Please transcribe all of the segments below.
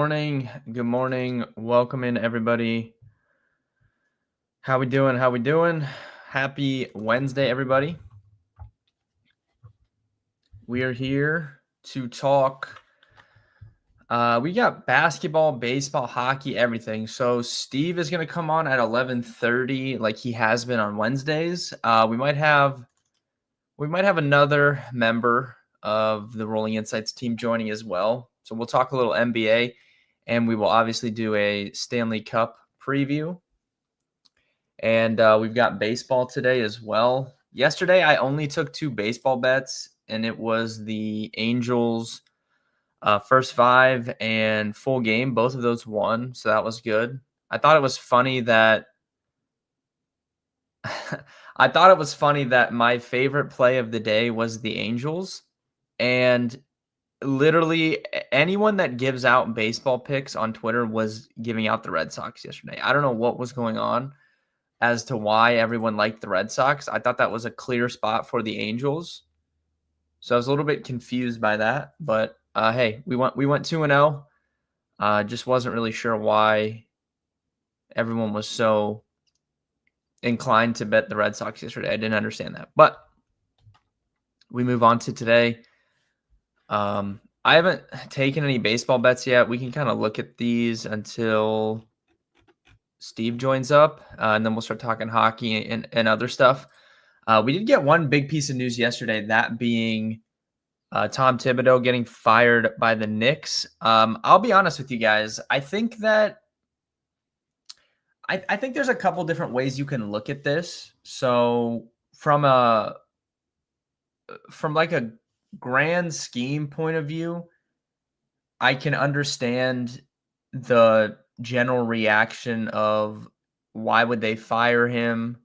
morning. Good morning. Welcome in, everybody. How we doing? Happy Wednesday, everybody. We are here to talk. We got basketball, baseball, hockey, everything. So Steve is going to come on at 11:30, like he has been on Wednesdays. We might have another member of the Rolling Insights team joining as well. So we'll talk a little NBA, and we will obviously do a Stanley Cup preview. And we've got baseball today as well. Yesterday, I only took 2 baseball bets, and it was the Angels first 5 and full game. Both of those won, so that was good. I thought it was funny that my favorite play of the day was the Angels, and literally anyone that gives out baseball picks on Twitter was giving out the Red Sox yesterday. I don't know what was going on as to why everyone liked the Red Sox. I thought that was a clear spot for the Angels. So I was a little bit confused by that, but hey, we went 2-0. Just wasn't really sure why everyone was so inclined to bet the Red Sox yesterday. I didn't understand that. But we move on to today. I haven't taken any baseball bets yet. We can kind of look at these until Steve joins up, and then we'll start talking hockey and other stuff. We did get one big piece of news yesterday, that being Tom Thibodeau getting fired by the Knicks. I'll be honest with you guys. I think that I think there's a couple different ways you can look at this. So from like a grand scheme point of view, I can understand the general reaction of why would they fire him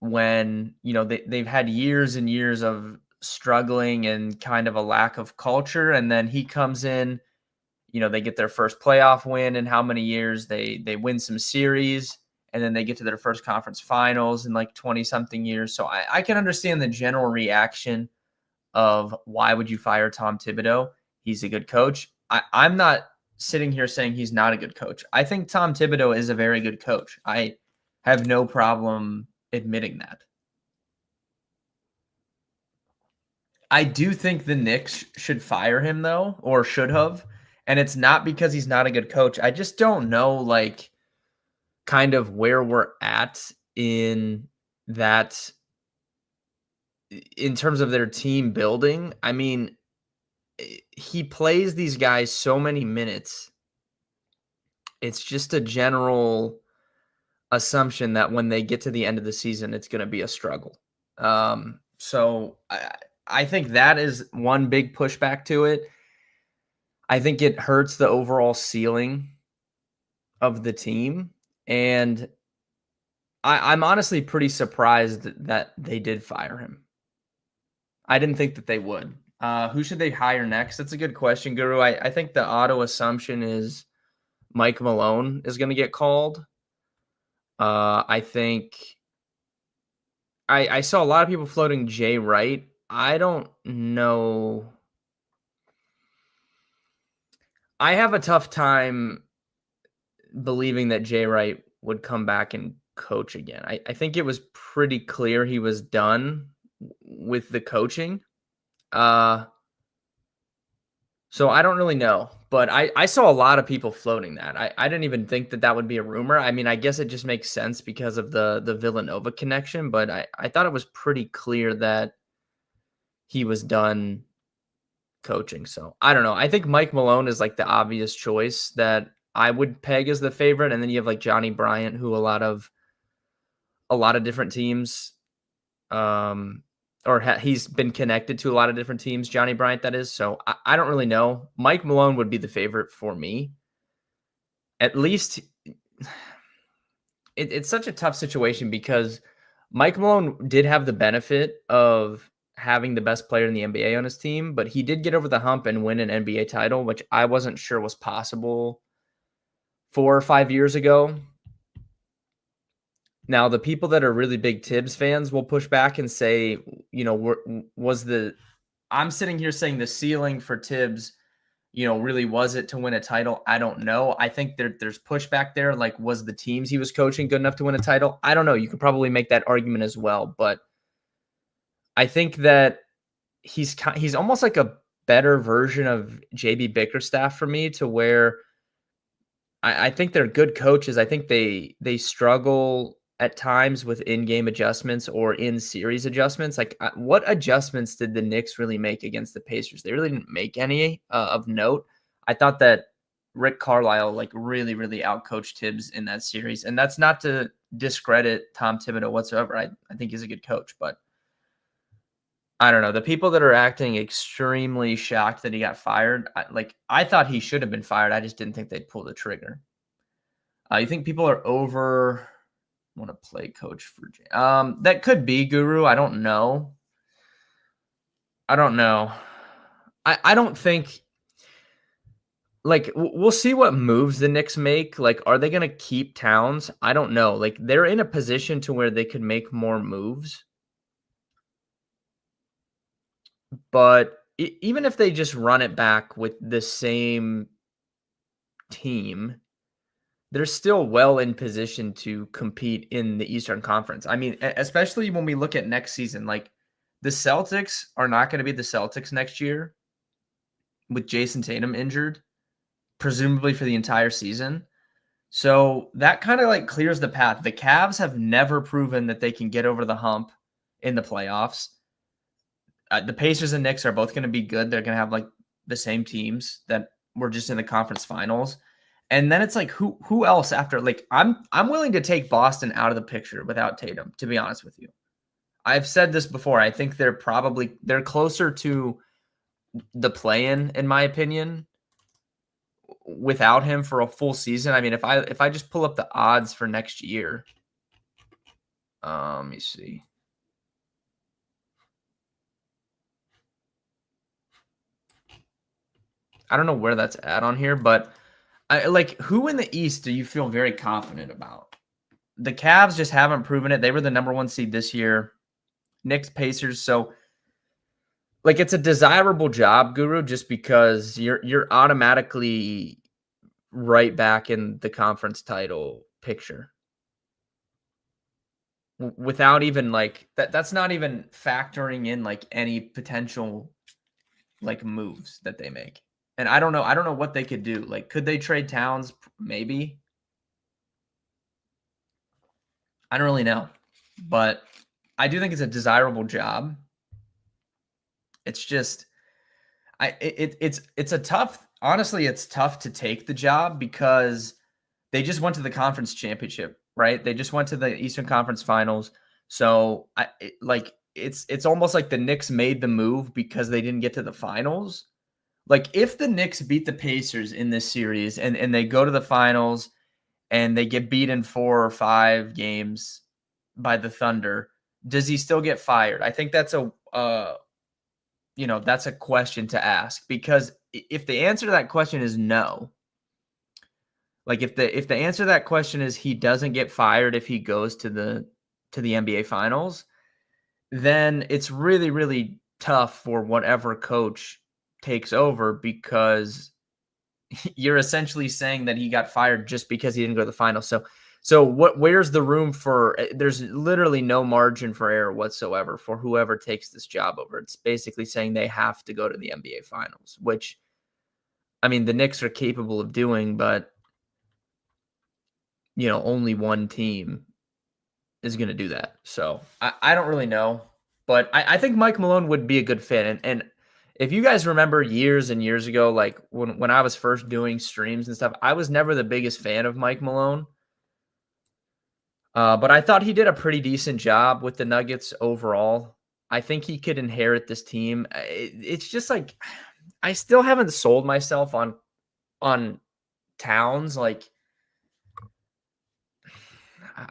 when, they've had years and years of struggling and kind of a lack of culture. And then he comes in, they get their first playoff win in how many years, they win some series, and then they get to their first conference finals in like 20 something years. So I can understand the general reaction of why would you fire Tom Thibodeau? He's a good coach. I'm not sitting here saying he's not a good coach. I think Tom Thibodeau is a very good coach. I have no problem admitting that. I do think the Knicks should fire him, though, or should have. And it's not because he's not a good coach. I just don't know, like, kind of where we're at in that, in terms of their team building. I mean, he plays these guys so many minutes. It's just a general assumption that when they get to the end of the season, it's going to be a struggle. So I think that is one big pushback to it. I think it hurts the overall ceiling of the team. And I'm honestly pretty surprised that they did fire him. I didn't think that they would. Who should they hire next? That's a good question, Guru. I think the auto assumption is Mike Malone is going to get called. I think I saw a lot of people floating Jay Wright. I don't know. I have a tough time believing that Jay Wright would come back and coach again. I think it was pretty clear he was done with the coaching. So I don't really know, but I saw a lot of people floating that. I didn't even think that would be a rumor. I mean, I guess it just makes sense because of the Villanova connection, but I thought it was pretty clear that he was done coaching. So I don't know. I think Mike Malone is like the obvious choice that I would peg as the favorite. And then you have like Johnny Bryant, who a lot of different teams, he's been connected to a lot of different teams, Johnny Bryant, that is. So I don't really know. Mike Malone would be the favorite for me. At least it's such a tough situation because Mike Malone did have the benefit of having the best player in the NBA on his team, but he did get over the hump and win an NBA title, which I wasn't sure was possible 4 or 5 years ago. Now, the people that are really big Tibbs fans will push back and say, I'm sitting here saying the ceiling for Tibbs really was it to win a title? I don't know. I think there's pushback there. Like, was the teams he was coaching good enough to win a title? I don't know. You could probably make that argument as well, but I think that he's almost like a better version of JB Bickerstaff for me, to where I think they're good coaches. I think they struggle at times with in-game adjustments or in-series adjustments. Like, what adjustments did the Knicks really make against the Pacers? They really didn't make any of note. I thought that Rick Carlisle like really, really outcoached Tibbs in that series, and that's not to discredit Tom Thibodeau whatsoever. I think he's a good coach, but I don't know. The people that are acting extremely shocked that he got fired, I thought he should have been fired. I just didn't think they'd pull the trigger. You think people are over want to play coach for that could be Guru. I don't know. I don't know. I don't think, like, we'll see what moves the Knicks make. Like, are they going to keep Towns? I don't know. Like, they're in a position to where they could make more moves. But even if they just run it back with the same team, they're still well in position to compete in the Eastern Conference. I mean, especially when we look at next season, like, the Celtics are not going to be the Celtics next year with Jason Tatum injured, presumably for the entire season. So that kind of like clears the path. The Cavs have never proven that they can get over the hump in the playoffs. The Pacers and Knicks are both going to be good. They're going to have like the same teams that were just in the conference finals. And then it's like, who else after? Like, I'm willing to take Boston out of the picture without Tatum, to be honest with you. I've said this before. I think they're closer to the play-in, in my opinion, without him for a full season. I mean, if I just pull up the odds for next year, let me see. I don't know where that's at on here, but who in the East do you feel very confident about? The Cavs just haven't proven it. They were the number 1 seed this year. Knicks, Pacers. So, like, it's a desirable job, Guru, just because you're automatically right back in the conference title picture without even like that's not even factoring in like any potential like moves that they make. And I don't know what they could do. Like, could they trade Towns? Maybe. I don't really know, but I do think it's a desirable job. It's just, it's a tough. Honestly, it's tough to take the job because they just went to the conference championship, right? They just went to the Eastern Conference Finals. So it's almost like the Knicks made the move because they didn't get to the finals. Like, if the Knicks beat the Pacers in this series and they go to the finals and they get beaten 4 or 5 games by the Thunder, does he still get fired? I think that's that's a question to ask, because if the answer to that question is no, like if the answer to that question is he doesn't get fired if he goes to the NBA finals, then it's really, really tough for whatever coach takes over, because you're essentially saying that he got fired just because he didn't go to the finals. So where's the room for? There's literally no margin for error whatsoever for whoever takes this job over. It's basically saying they have to go to the NBA finals, which, I mean, the Knicks are capable of doing, but only one team is going to do that. So I don't really know, but I think Mike Malone would be a good fit. And if you guys remember years and years ago, like when I was first doing streams and stuff, I was never the biggest fan of Mike Malone. But I thought he did a pretty decent job with the Nuggets overall. I think he could inherit this team. It's just like, I still haven't sold myself on Towns. Like,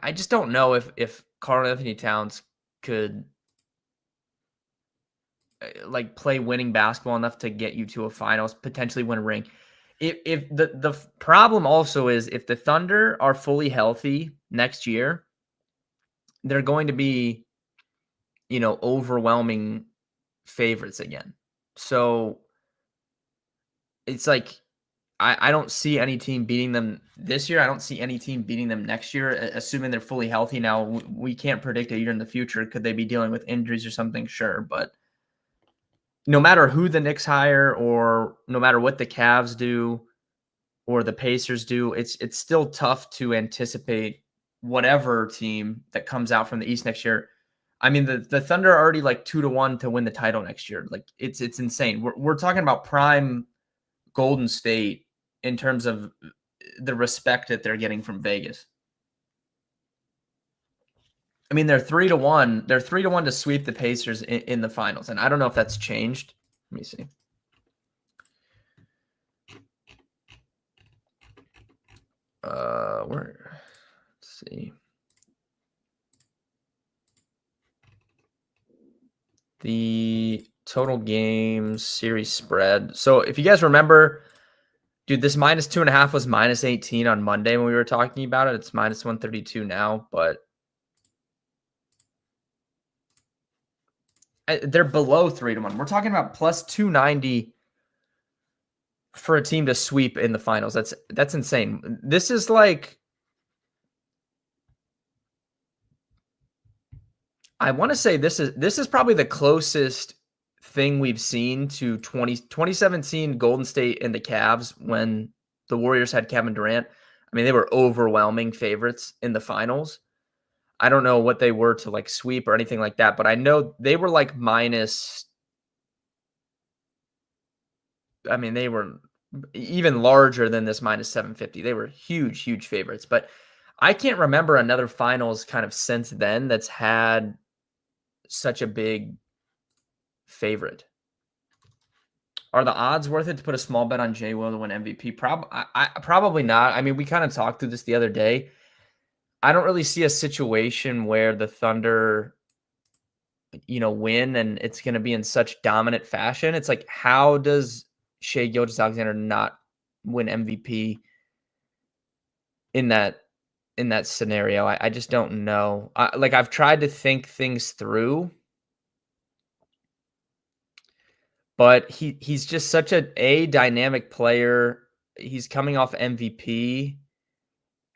I just don't know if Karl Anthony Towns could like play winning basketball enough to get you to a finals, potentially win a ring. If the problem also is, if the Thunder are fully healthy next year, they're going to be, overwhelming favorites again. So it's like I don't see any team beating them this year. I don't see any team beating them next year, assuming they're fully healthy. Now, we can't predict a year in the future. Could they be dealing with injuries or something? Sure. But no matter who the Knicks hire or no matter what the Cavs do or the Pacers do, it's still tough to anticipate whatever team that comes out from the East next year. I mean, the Thunder are already like 2-1 to win the title next year. Like it's insane. We're talking about prime Golden State in terms of the respect that they're getting from Vegas. I mean, they're 3-1. They're 3-1 to sweep the Pacers in the finals, and I don't know if that's changed. Let me see. Let's see. The total games series spread. So if you guys remember, dude, this -2.5 was -18 on Monday when we were talking about it. It's -132 now, but they're below 3-1. We're talking about +290 for a team to sweep in the finals. That's insane. This is like, I want to say this is probably the closest thing we've seen to 2017 Golden State and the Cavs when the Warriors had Kevin Durant. I mean, they were overwhelming favorites in the finals. I don't know what they were to like sweep or anything like that, but I know they were like minus. I mean, they were even larger than this -750. They were huge, huge favorites. But I can't remember another finals kind of since then that's had such a big favorite. Are the odds worth it to put a small bet on Jay Will to win MVP? Probably not. I mean, we kind of talked through this the other day. I don't really see a situation where the Thunder, win and it's going to be in such dominant fashion. It's like, how does Shai Gilgeous-Alexander not win MVP in that scenario? I just don't know. I've tried to think things through, but he's just such a dynamic player. He's coming off MVP.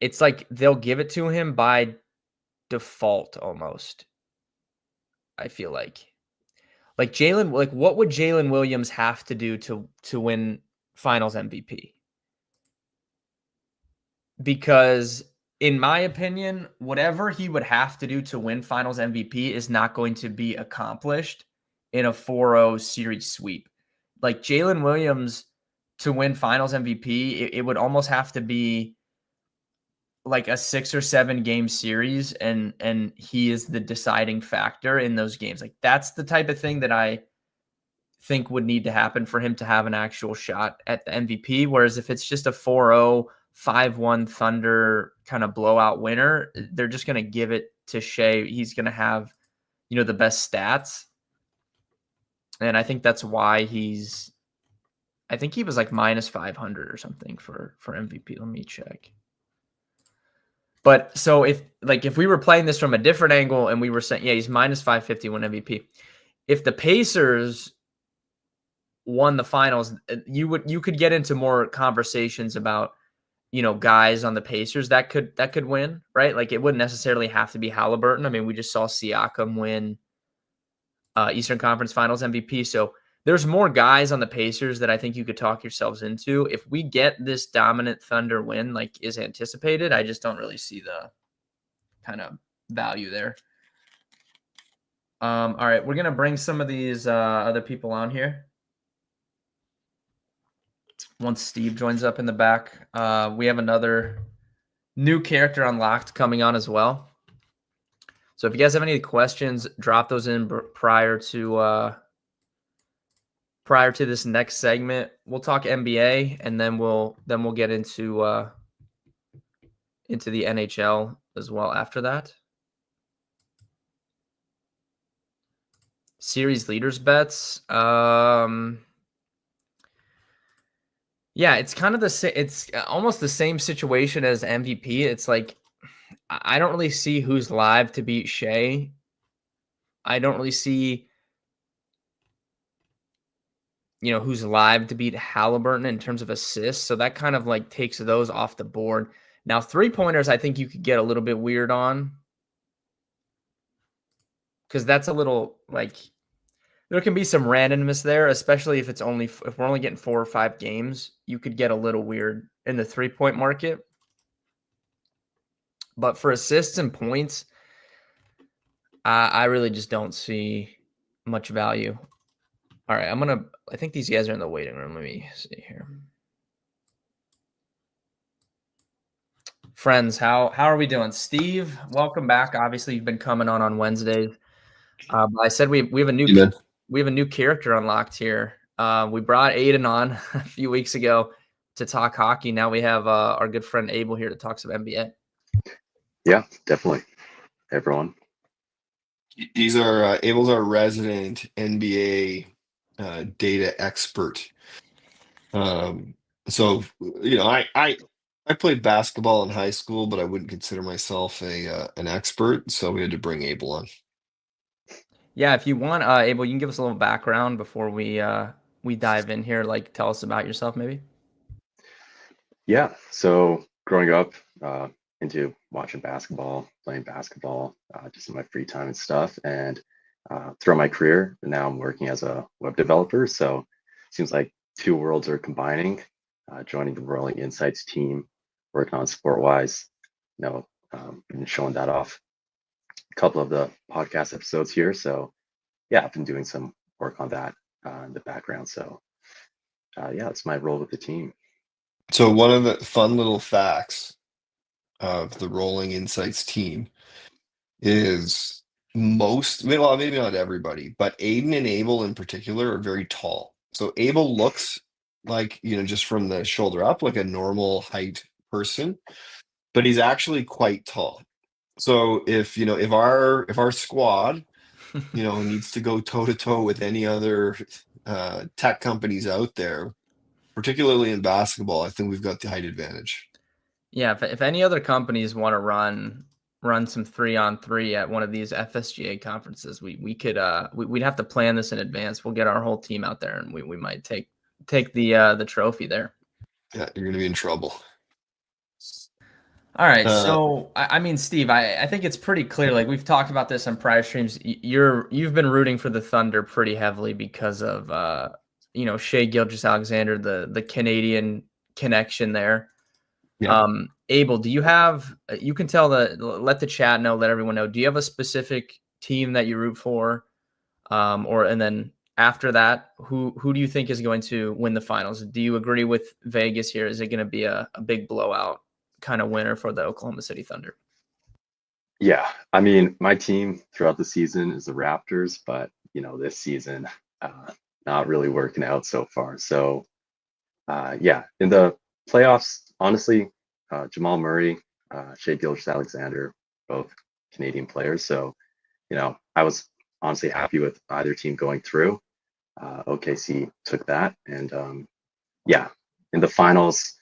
It's like they'll give it to him by default almost. I feel like Jalen, what would Jalen Williams have to do to win Finals MVP? Because in my opinion, whatever he would have to do to win Finals MVP is not going to be accomplished in a 4-0 series sweep. Like Jalen Williams to win Finals MVP, it would almost have to be like a 6 or 7 game series, and he is the deciding factor in those games. Like that's the type of thing that I think would need to happen for him to have an actual shot at the MVP. Whereas if it's just a 4-0, 5-1 Thunder kind of blowout winner, they're just going to give it to Shai. He's going to have, the best stats. And I think that's why I think he was like -500 or something for MVP. Let me check. But so if we were playing this from a different angle and we were saying, yeah, he's -550 win MVP. If the Pacers won the finals, you could get into more conversations about, guys on the Pacers that could win, right? Like it wouldn't necessarily have to be Halliburton. I mean, we just saw Siakam win Eastern Conference Finals MVP. So there's more guys on the Pacers that I think you could talk yourselves into. If we get this dominant Thunder win, like is anticipated, I just don't really see the kind of value there. All right, we're gonna bring some of these other people on here. Once Steve joins up in the back, we have another new character unlocked coming on as well. So if you guys have any questions, drop those in prior to this next segment. We'll talk NBA, and then we'll get into the NHL as well after that. Series leaders bets. Yeah, it's kind of it's almost the same situation as MVP. It's like I don't really see who's live to beat Shai. I don't really see who's live to beat Halliburton in terms of assists. So that kind of like takes those off the board. Now, 3-pointers, I think you could get a little bit weird on, because that's a little like there can be some randomness there, especially if we're only getting 4 or 5 games. You could get a little weird in the 3-point market. But for assists and points, I really just don't see much value. All right, I think these guys are in the waiting room. Let me see here. Friends, how are we doing? Steve, welcome back. Obviously, you've been coming on Wednesdays. But I said we have a new character unlocked here. We brought Aiden on a few weeks ago to talk hockey. Now we have our good friend Abel here to talk some NBA. Yeah, definitely. Hey, everyone. He's Abel's our resident NBA data expert. So I played basketball in high school, but I wouldn't consider myself an expert. So we had to bring Abel on. Yeah, if you want, Abel, you can give us a little background before we dive in here. Like, tell us about yourself, maybe. Yeah, so growing up, into watching basketball, playing basketball, just in my free time and stuff. And throughout my career, now I'm working as a web developer. So it seems like two worlds are combining. Joining the Rolling Insights team, working on SportWise, been showing that off a couple of the podcast episodes here. So yeah, I've been doing some work on that in the background. So yeah, it's my role with the team. So one of the fun little facts of the Rolling Insights team is well, maybe not everybody, but Aiden and Abel in particular are very tall. So Abel looks like, just from the shoulder up, like a normal height person, but he's actually quite tall. So if our squad, needs to go toe to toe with any other tech companies out there, particularly in basketball, I think we've got the height advantage. Yeah, if any other companies want to run some 3-on-3 at one of these FSGA conferences, we'd have to plan this in advance. We'll get our whole team out there, and we might take the trophy there. Yeah, you're gonna be in trouble. All right, so I mean, Steve, I think it's pretty clear. Like, we've talked about this on prior streams. You've been rooting for the Thunder pretty heavily because of Shai Gilgeous-Alexander, the Canadian connection there. Yeah. Abel, do you have? You can let the chat know, let everyone know. Do you have a specific team that you root for, and then after that, who do you think is going to win the finals? Do you agree with Vegas here? Is it going to be a big blowout kind of winner for the Oklahoma City Thunder? Yeah, I mean, my team throughout the season is the Raptors, but this season, not really working out so far. So, yeah, in the playoffs, honestly, Jamal Murray, Shai Gilgeous-Alexander, both Canadian players. So, I was honestly happy with either team going through. OKC took that, and yeah, in the finals,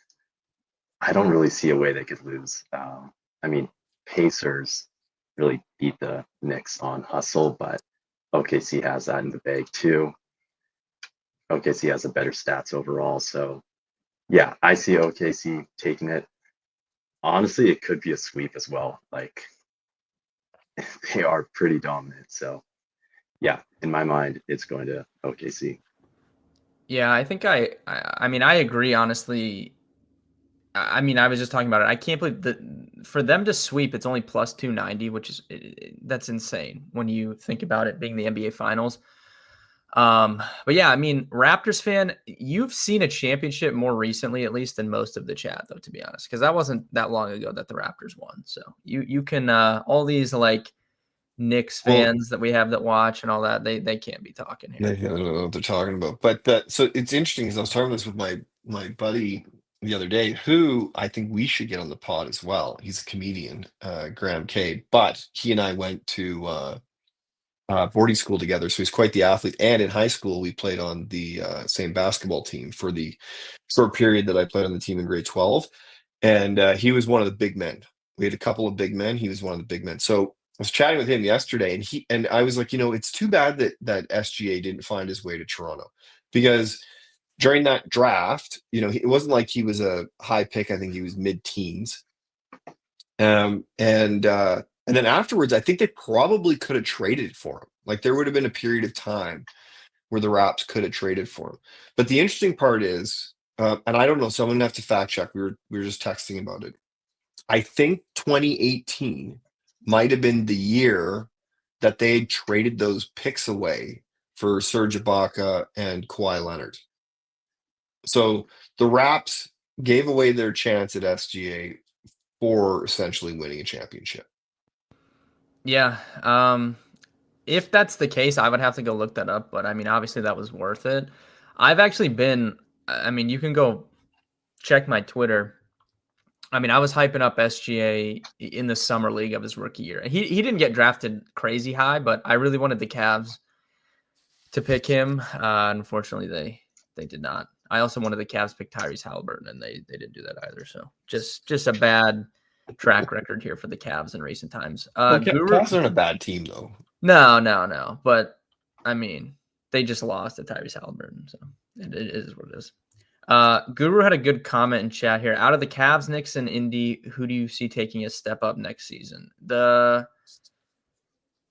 I don't really see a way they could lose. I mean, Pacers really beat the Knicks on hustle, but OKC has that in the bag too. OKC has a better stats overall, so yeah, I see OKC taking it. Honestly, it could be a sweep as well. Like, they are pretty dominant, so yeah, in my mind, it's going to OKC. Yeah, I think I mean, I agree, honestly. I mean, I was just talking about it. I can't believe that for them to sweep, it's only plus 290, which is that's insane when you think about it being the NBA Finals. But yeah, I mean, Raptors fan, you've seen a championship more recently, at least, than most of the chat, though, to be honest, because that wasn't that long ago that the Raptors won. So you can all these like Knicks fans that we have that watch and all that, they can't be talking here. I don't know what they're talking about. But so it's interesting because I was talking this with my buddy the other day, who I think we should get on the pod as well. He's a comedian, Graham Cade, but he and I went to boarding school together, so he's quite the athlete. And in high school, we played on the same basketball team for the short period that I played on the team in grade 12. And he was one of the big men. We had a couple of big men. He was one of the big men. So I was chatting with him yesterday, and I was like, it's too bad that SGA didn't find his way to Toronto, because during that draft, it wasn't like he was a high pick. I think he was mid-teens. And then afterwards, I think they probably could have traded for him. Like there would have been a period of time where the Raps could have traded for him. But the interesting part is, and I don't know, so I'm gonna have to fact check. We were just texting about it. I think 2018 might have been the year that they traded those picks away for Serge Ibaka and Kawhi Leonard. So the Raps gave away their chance at SGA for essentially winning a championship. Yeah. If that's the case, I would have to go look that up. But I mean, obviously that was worth it. I've actually been, I mean, you can go check my Twitter. I mean, I was hyping up SGA in the summer league of his rookie year. He didn't get drafted crazy high, but I really wanted the Cavs to pick him. Unfortunately, they did not. I also wanted the Cavs pick Tyrese Halliburton, and they didn't do that either. So just a bad track record here for the Cavs in recent times. Cavs aren't a bad team though. No. But I mean, they just lost to Tyrese Halliburton, so it is what it is. Guru had a good comment in chat here. Out of the Cavs, Knicks, and Indy, who do you see taking a step up next season? The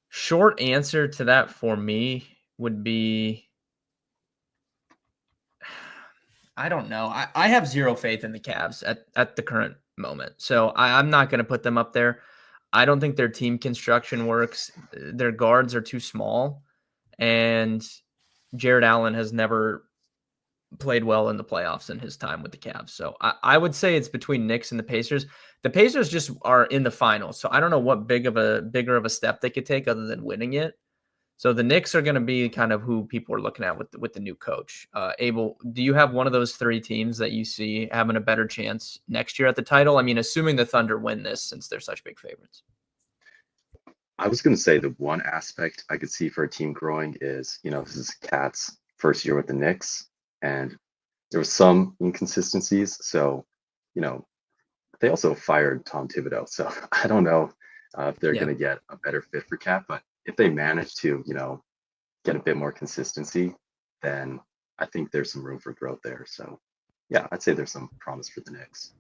short answer to that for me would be, I don't know. I have zero faith in the Cavs at the current moment. So I'm not going to put them up there. I don't think their team construction works. Their guards are too small. And Jared Allen has never played well in the playoffs in his time with the Cavs. So I would say it's between Knicks and the Pacers. The Pacers just are in the finals. So I don't know what bigger of a step they could take other than winning it. So the Knicks are going to be kind of who people are looking at with the new coach. Abel, do you have one of those three teams that you see having a better chance next year at the title? I mean, assuming the Thunder win this since they're such big favorites. I was going to say the one aspect I could see for a team growing is, this is Cat's first year with the Knicks, and there was some inconsistencies. So, they also fired Tom Thibodeau. So I don't know if they're going to get a better fit for Cat, but if they manage to, get a bit more consistency, then I think there's some room for growth there. So yeah, I'd say there's some promise for the Knicks.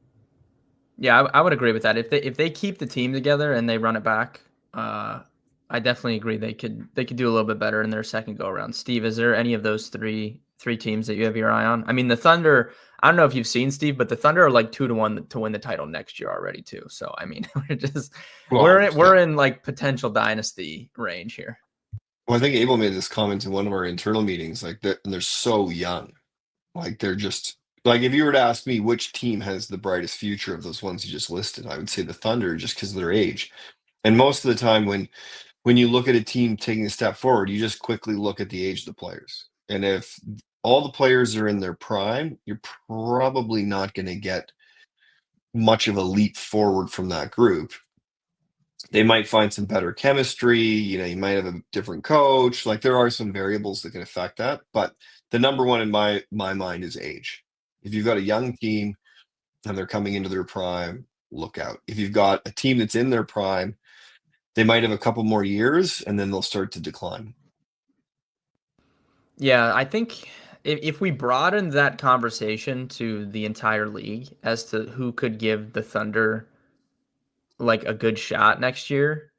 Yeah, I would agree with that. If they keep the team together and they run it back, I definitely agree they could do a little bit better in their second go around. Steve, is there any of those three teams that you have your eye on? I mean, the Thunder, I don't know if you've seen, Steve, but the Thunder are like 2-1 to win the title next year already too. So I mean, we're in like potential dynasty range here. Well, I think Abel made this comment in one of our internal meetings, and they're so young. Like they're just like, if you were to ask me which team has the brightest future of those ones you just listed, I would say the Thunder, just because of their age. And most of the time when you look at a team taking a step forward, you just quickly look at the age of the players. And if all the players are in their prime, you're probably not going to get much of a leap forward from that group. They might find some better chemistry. You might have a different coach. Like there are some variables that can affect that. But the number one in my mind is age. If you've got a young team and they're coming into their prime, look out. If you've got a team that's in their prime, they might have a couple more years and then they'll start to decline. Yeah, I think if we broaden that conversation to the entire league as to who could give the Thunder like a good shot next year,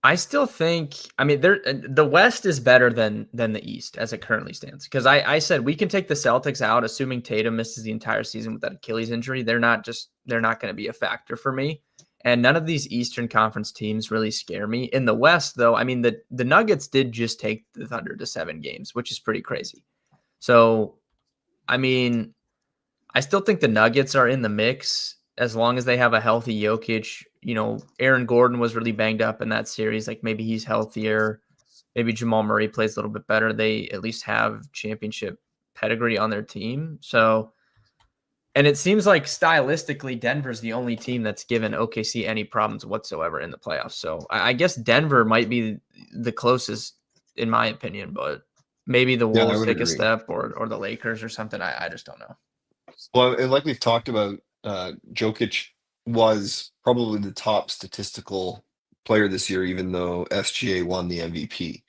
I still think, I mean, the West is better than the East as it currently stands. Because I said we can take the Celtics out, assuming Tatum misses the entire season with that Achilles injury. They're not going to be a factor for me. And none of these Eastern Conference teams really scare me. In the West, though, I mean, the Nuggets did just take the Thunder to 7 games, which is pretty crazy. So, I mean, I still think the Nuggets are in the mix as long as they have a healthy Jokic. Aaron Gordon was really banged up in that series. Like maybe he's healthier. Maybe Jamal Murray plays a little bit better. They at least have championship pedigree on their team. So, and it seems like stylistically, Denver's the only team that's given OKC any problems whatsoever in the playoffs. So I guess Denver might be the closest, in my opinion, but maybe the Wolves take a step or the Lakers or something. I just don't know. Well, and like we've talked about, Jokic was probably the top statistical player this year, even though SGA won the MVP.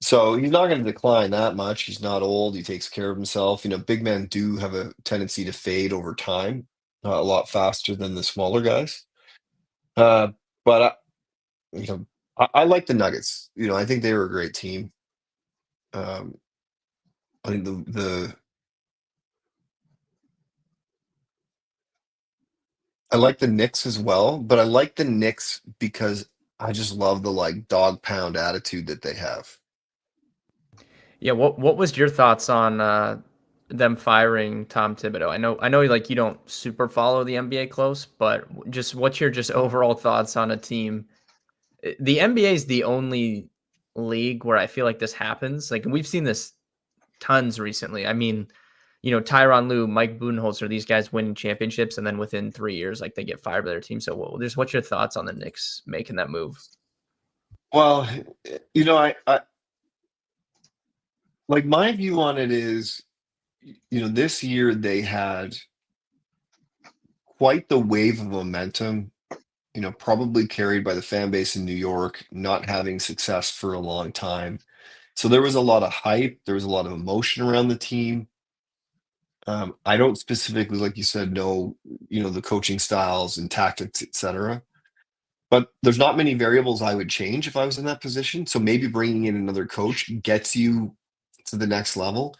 So he's not going to decline that much. He's not old. He takes care of himself. Big men do have a tendency to fade over time, a lot faster than the smaller guys. But I like the Nuggets. I think they were a great team. Um, I think I like the Knicks as well, but I like the Knicks because I just love the like dog pound attitude that they have. Yeah, what was your thoughts on them firing Tom Thibodeau? I know like you don't super follow the NBA close, but just what's your just overall thoughts on a team? The NBA is the only league where I feel like this happens. Like we've seen this tons recently. I mean, Tyronn Lue, Mike Budenholzer, these guys winning championships, and then within 3 years, like they get fired by their team. So, just what's your thoughts on the Knicks making that move? Well, I like my view on it is, this year they had quite the wave of momentum, probably carried by the fan base in New York, not having success for a long time. So there was a lot of hype, there was a lot of emotion around the team. I don't specifically, like you said, know, the coaching styles and tactics, etc. But there's not many variables I would change if I was in that position. So maybe bringing in another coach gets you to the next level.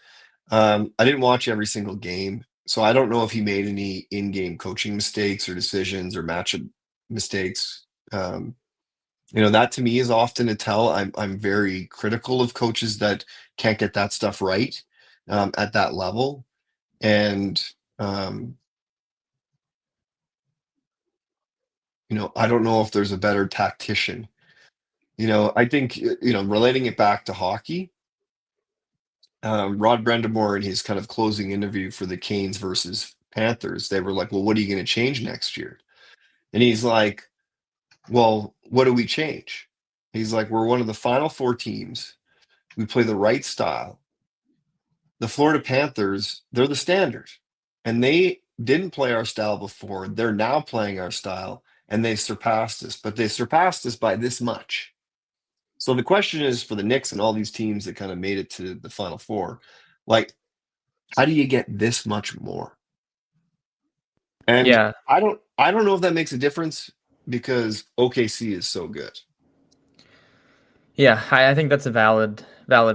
I didn't watch every single game, so I don't know if he made any in-game coaching mistakes or decisions or matchup mistakes. That to me is often a tell. I'm very critical of coaches that can't get that stuff right at that level. And um, I don't know if there's a better tactician. I think relating it back to hockey, Rod Brendamore in his kind of closing interview for the Canes versus Panthers, they were like, "Well, what are you going to change next year?" And he's like, "Well, what do we change?" He's like, "We're one of the final four teams. We play the right style. The Florida Panthers, they're the standard, and they didn't play our style before. They're now playing our style, and they surpassed us, but they surpassed us by this much." So the question is for the Knicks and all these teams that kind of made it to the Final Four, like, how do you get this much more? And Yeah, I don't know if that makes a difference because OKC is so good. yeah, I think that's a valid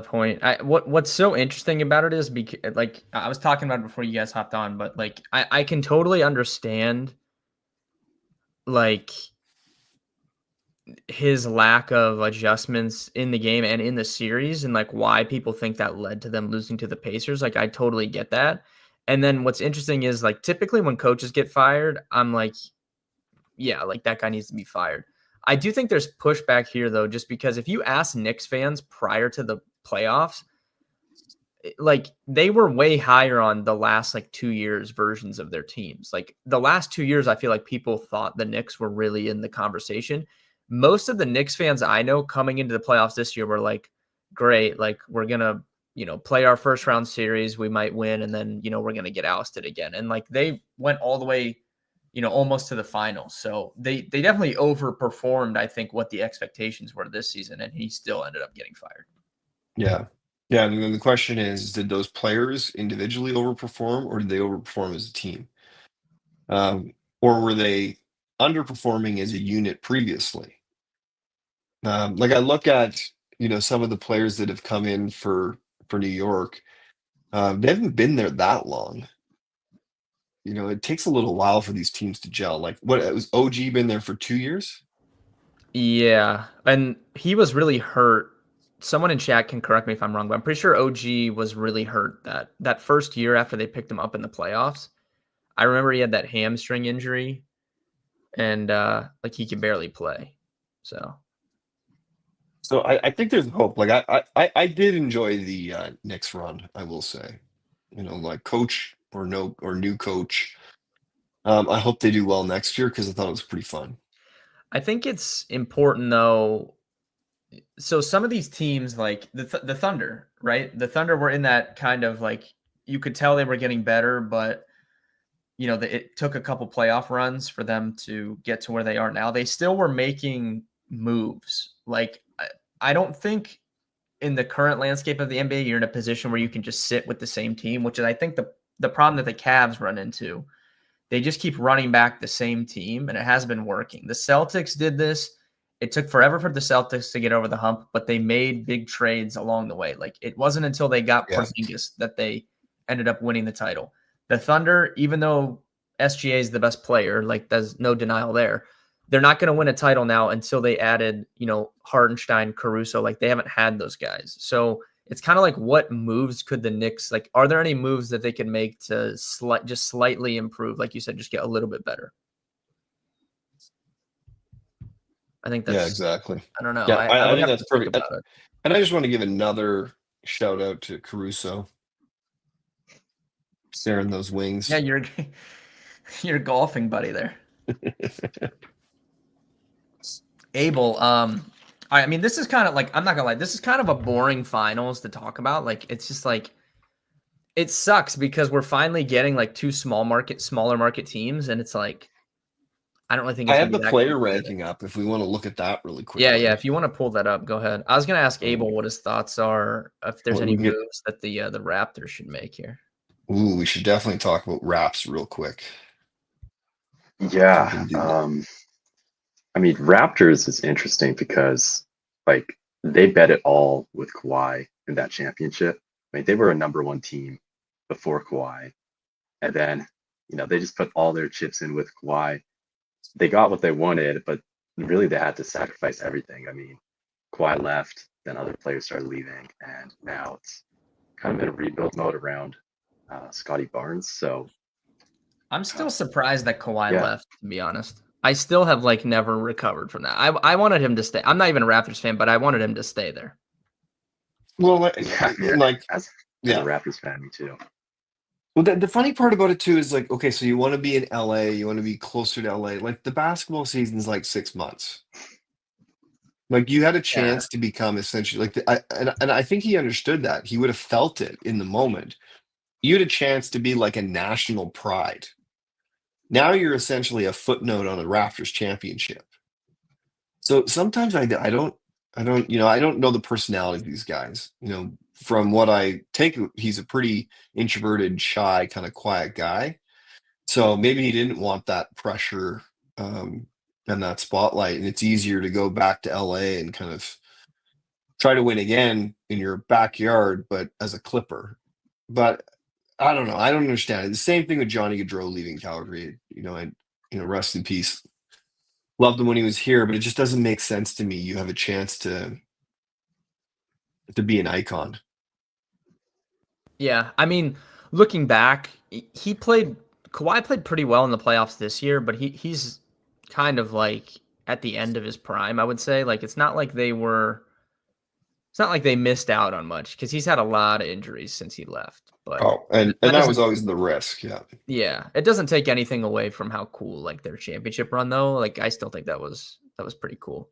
point. What's so interesting about it is because like I was talking about it before you guys hopped on, but like I can totally understand like his lack of adjustments in the game and in the series and like why people think that led to them losing to the Pacers. Like I totally get that. And then what's interesting is like typically when coaches get fired, I'm like, yeah, like that guy needs to be fired. I do think there's pushback here though, just because if you ask Knicks fans prior to the playoffs, like they were way higher on the last like 2 years versions of their teams. Like the last 2 years, I feel like people thought the Knicks were really in the conversation. Most of the Knicks fans I know coming into the playoffs this year were like, great, like we're gonna, play our first round series, we might win, and then we're gonna get ousted again. And like they went all the way, almost to the finals. So they definitely overperformed, I think, what the expectations were this season, and he still ended up getting fired. Yeah. Yeah. And then the question is, did those players individually overperform or did they overperform as a team? Or were they underperforming as a unit previously? Like I look at, some of the players that have come in for New York, they haven't been there that long. It takes a little while for these teams to gel. Like what it was OG been there for 2 years? Yeah, and he was really hurt. Someone in chat can correct me if I'm wrong, but I'm pretty sure OG was really hurt that first year after they picked him up in the playoffs. I remember he had that hamstring injury, and like he could barely play. So So I think there's hope. Like I did enjoy the Knicks run, I will say. Like coach or no or new coach. I hope they do well next year because I thought it was pretty fun. I think it's important though. So some of these teams, like the Thunder, right? The Thunder were in that kind of like you could tell they were getting better, but it took a couple playoff runs for them to get to where they are now. They still were making moves. Like I don't think in the current landscape of the NBA, you're in a position where you can just sit with the same team, which is, I think, the problem that the Cavs run into. They just keep running back the same team, and it has been working. The Celtics did this. It took forever for the Celtics to get over the hump, but they made big trades along the way. Like, it wasn't until they got Yeah. Porzingis that they ended up winning the title. The Thunder, even though SGA is the best player, like, there's no denial there, they're not going to win a title now until they added, Hartenstein, Caruso. Like, they haven't had those guys. So it's kind of like, what moves could the Knicks, like, are there any moves that they can make to just slightly improve? Like you said, just get a little bit better. I think Yeah, that's, exactly. I don't know. Yeah, I I would think have that's to think perfect. about it. And I just want to give another shout out to Caruso. Staring those wings. Yeah, you're golfing buddy there. Abel, I mean, this is kind of like, I'm not gonna lie, this is kind of a boring finals to talk about. Like, it's just like, it sucks because we're finally getting like two smaller market teams, and it's like, I don't really think I it's have gonna the be that player competitive. ranking up if we want to look at that really Yeah, quickly. if you want to pull that up, go ahead. I was gonna ask Abel what his thoughts are, if there's Well, any we get, moves that the Raptors should make here. we should definitely talk about Raps real quick. Yeah. I mean, Raptors is interesting because like they bet it all with Kawhi in that championship. I mean, they were a number one team before Kawhi, and then they just put all their chips in with Kawhi. They got what they wanted, but really they had to sacrifice everything. I mean, Kawhi left, then other players started leaving, and now it's kind of in a rebuild mode around Scotty Barnes. So I'm still surprised that Kawhi yeah, left, to be honest. I still have like never recovered from that. I wanted him to stay. I'm not even a Raptors fan, but I wanted him to stay there. Well, yeah, like, as a yeah. Raptors fan, me too. Well, the funny part about it too is like, okay, so you want to be in LA, you want to be closer to LA. Like the basketball season's like 6 months. Like you had a Yeah. chance to become essentially like and I think he understood that. He would have felt it in the moment. You had a chance to be like a national pride. Now you're essentially a footnote on the Raptors championship. So sometimes I don't I don't know the personality of these guys. From what I take, he's a pretty introverted, shy, kind of quiet guy. So maybe he didn't want that pressure and that spotlight, and it's easier to go back to LA and kind of try to win again in your backyard, but as a Clipper. But I don't know. I don't understand it. The same thing with Johnny Gaudreau leaving Calgary. Rest in peace. Loved him when he was here, but it just doesn't make sense to me. You have a chance to be an icon. Yeah. I mean, looking back, Kawhi played pretty well in the playoffs this year, but he's kind of like at the end of his prime, I would say. Like, it's not like they missed out on much because he's had a lot of injuries since he left. But Oh, and that that was doesn't, always the risk. Yeah. yeah, it doesn't take anything away from how cool like their championship run though. Like, I still think that was pretty cool.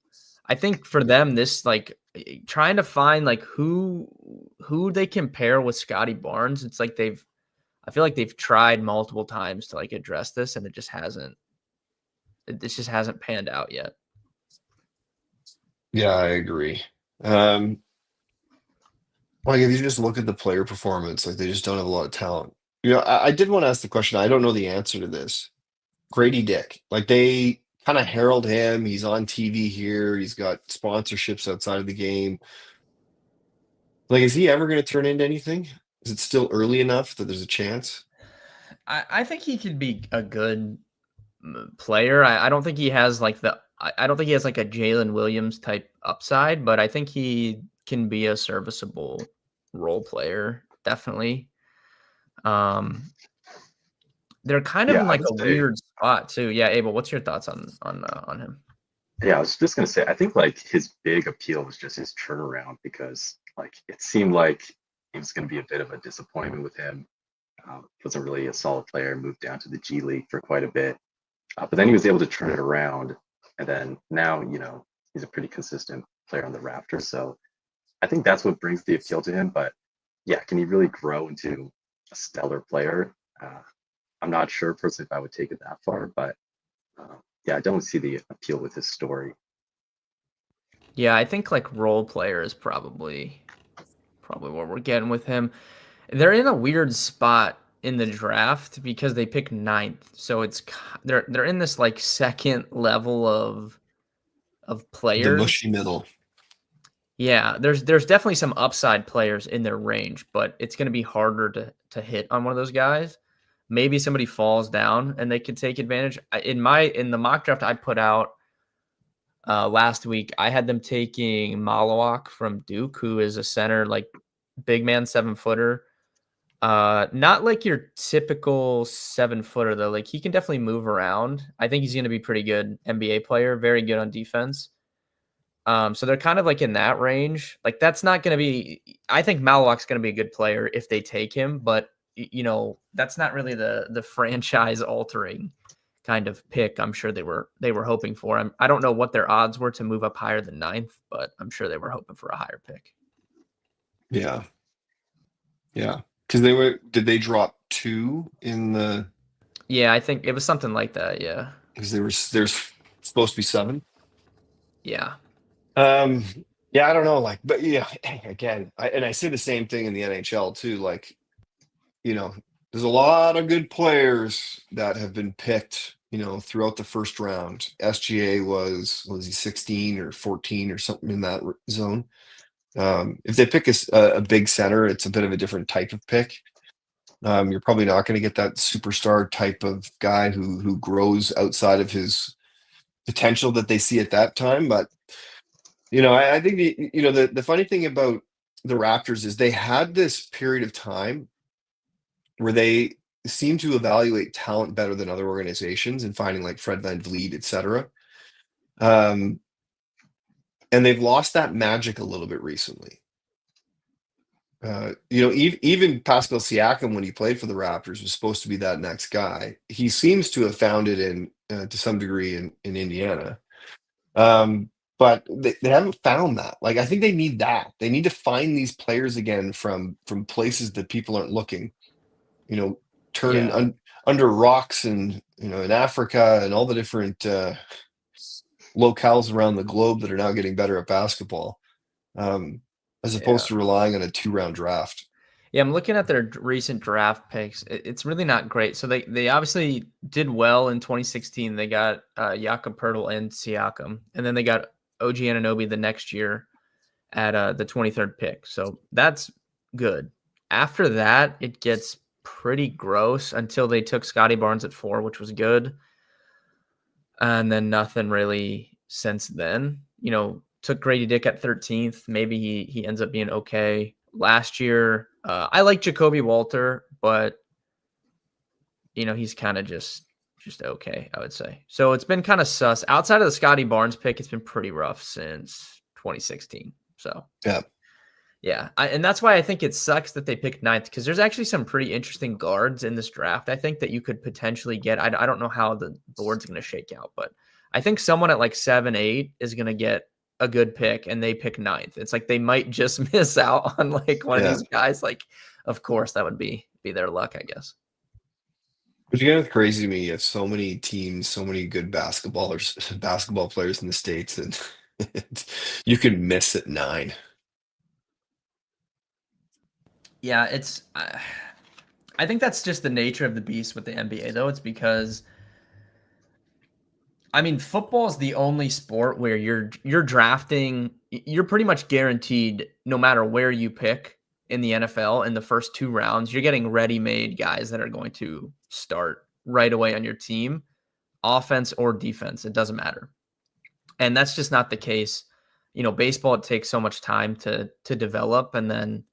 I think for them, this like trying to find like who they compare with Scotty Barnes. It's like I feel like they've tried multiple times to like address this, and it just hasn't panned out yet. Yeah, I agree. Like if you just look at the player performance, like they just don't have a lot of talent. I did want to ask the question. I don't know the answer to this. Grady Dick, like they kind of herald him. He's on TV here. He's got sponsorships outside of the game. Like, is he ever going to turn into anything? Is it still early enough that there's a chance? I think he could be a good player. I don't think he has like I don't think he has like a Jalen Williams type upside, but I think he can be a serviceable role player. Definitely. They're kind of Yeah, in I like would a say. weird spot too. Yeah, Abel, what's your thoughts on him? Yeah, I was just gonna say, I think like his big appeal was just his turnaround because like it seemed like it was gonna be a bit of a disappointment with him. Wasn't really a solid player, moved down to the G League for quite a bit. But then he was able to turn it around. And then now, he's a pretty consistent player on the Raptors. So I think that's what brings the appeal to him. But yeah, can he really grow into a stellar player? I'm not sure personally if I would take it that far, but yeah, I don't see the appeal with his story. Yeah, I think like role player is probably probably what we're getting with him. They're in a weird spot in the draft because they pick 9th. So they're in this like second level of The players. mushy middle. Yeah, there's definitely some upside players in their range, but it's going to be harder to hit on one of those guys. Maybe somebody falls down and they could take advantage. In the mock draft I put out last week, I had them taking Malawak from Duke, who is a center, like big man, 7-footer. Not like your typical 7-footer though. Like he can definitely move around. I think he's going to be pretty good NBA player, very good on defense. So they're kind of like in that range. Like that's not going to be. I think Malawak's going to be a good player if they take him, but that's not really the franchise altering kind of pick. I'm sure they were hoping for. I don't know what their odds were to move up higher than 9th, but I'm sure they were hoping for a higher pick. Yeah. Because did they drop 2 in the? Yeah, I think it was something like that. Yeah. Because there's supposed to be 7. Yeah. Yeah, I don't know. Like, but yeah, again, I say the same thing in the NHL too. Like, there's a lot of good players that have been picked, throughout the first round. SGA was he 16 or 14 or something in that zone. If they pick a big center, it's a bit of a different type of pick. You're probably not going to get that superstar type of guy who grows outside of his potential that they see at that time. But I think the funny thing about the Raptors is they had this period of time where they seem to evaluate talent better than other organizations and finding like Fred VanVleet, et cetera. And they've lost that magic a little bit recently. Even Pascal Siakam, when he played for the Raptors, was supposed to be that next guy. He seems to have found it to some degree in Indiana. But they haven't found that. Like, I think they need that. They need to find these players again from places that people aren't looking. Turning under rocks and in Africa and all the different locales around the globe that are now getting better at basketball, as opposed to relying on a 2-round draft. Yeah, I'm looking at their recent draft picks. It's really not great. So they obviously did well in 2016. They got Jakob Poeltl and Siakam, and then they got OG Anunoby the next year at the 23rd pick. So that's good. After that, it gets pretty gross until they took Scotty Barnes at 4, which was good. And then nothing really since then. Took Grady Dick at 13th. Maybe he ends up being okay. Last year, I like Jacoby Walter, but he's kind of just okay, I would say. So it's been kind of sus. Outside of the Scotty Barnes pick, it's been pretty rough since 2016. So yeah, and that's why I think it sucks that they picked 9th, because there's actually some pretty interesting guards in this draft. I think that you could potentially get. I don't know how the board's going to shake out, but I think someone at like 7, 8 is going to get a good pick, and they pick 9th. It's like they might just miss out on like one of these guys. Like, of course, that would be their luck, I guess. But it's crazy to me. You have so many teams, so many good basketball players in the States, and you can miss at 9. Yeah, I think that's just the nature of the beast with the NBA, though. It's because, football is the only sport where you're drafting. You're pretty much guaranteed, no matter where you pick in the NFL in the first 2 rounds, you're getting ready-made guys that are going to start right away on your team, offense or defense. It doesn't matter. And that's just not the case. Baseball, it takes so much time to develop, and then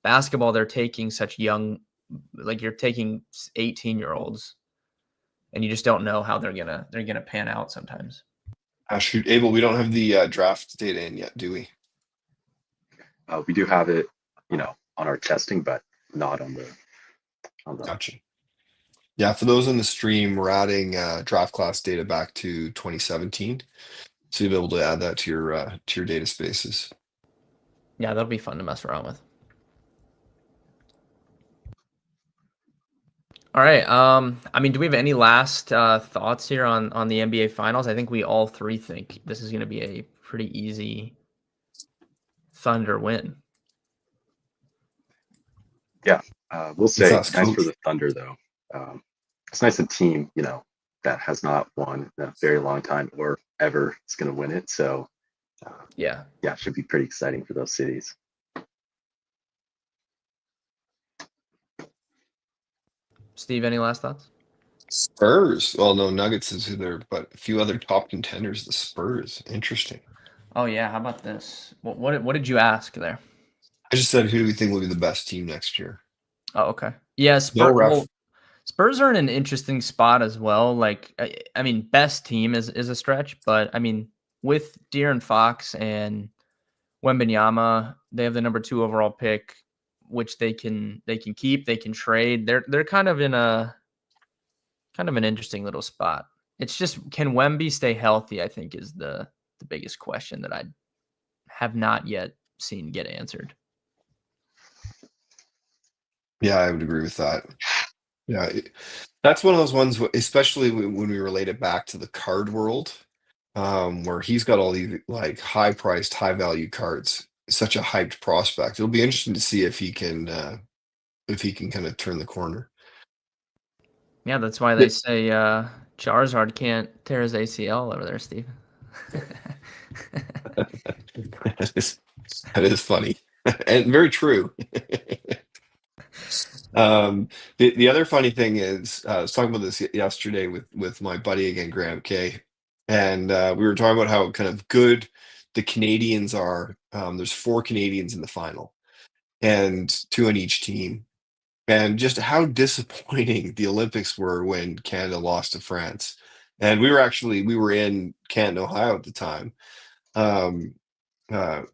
basketball, they're taking such young, like you're taking 18-year-olds, and you just don't know how they're gonna pan out sometimes. Shoot, Abel, we don't have the draft data in yet, do we? We do have it, on our testing, but not on the. Gotcha. Yeah, for those in the stream, we're adding draft class data back to 2017, so you'll be able to add that to your data spaces. Yeah, that'll be fun to mess around with. All right. Do we have any last thoughts here on the NBA Finals? I think we all 3 think this is going to be a pretty easy Thunder win. Yeah, we'll Let's say ask nice for Coach. the Thunder though. It's nice a team, that has not won in a very long time or ever is going to win it. So Yeah. yeah, it should be pretty exciting for those cities. Steve, any last thoughts? Spurs. Well, no, Nuggets is there, but a few other top contenders. The Spurs. Interesting. Oh yeah, how about this? What did you ask there? I just said, who do we think will be the best team next year? Oh, okay. Yeah, No ref. Well, Spurs are in an interesting spot as well. Like, I mean, best team is a stretch, but I mean, with De'Aaron Fox and Wembanyama, they have the number 2 overall pick, which they can keep, they can trade. They're kind of in a an interesting little spot. It's just, can Wemby stay healthy? I think is the biggest question that I have not yet seen get answered. Yeah, I would agree with that. Yeah, that's one of those ones, especially when we relate it back to the card world, where he's got all these like high-priced, high-value cards. Such a hyped prospect. It'll be interesting to see if he can kind of turn the corner. Yeah, that's why they say Charizard can't tear his ACL over there, Steve. That is funny and very true. The other funny thing is, I was talking about this yesterday with my buddy again, Graham K, and we were talking about how kind of good the Canadians are. There's 4 Canadians in the final, and 2 on each team, and just how disappointing the Olympics were when Canada lost to France. And we were in Canton, Ohio at the time. Um,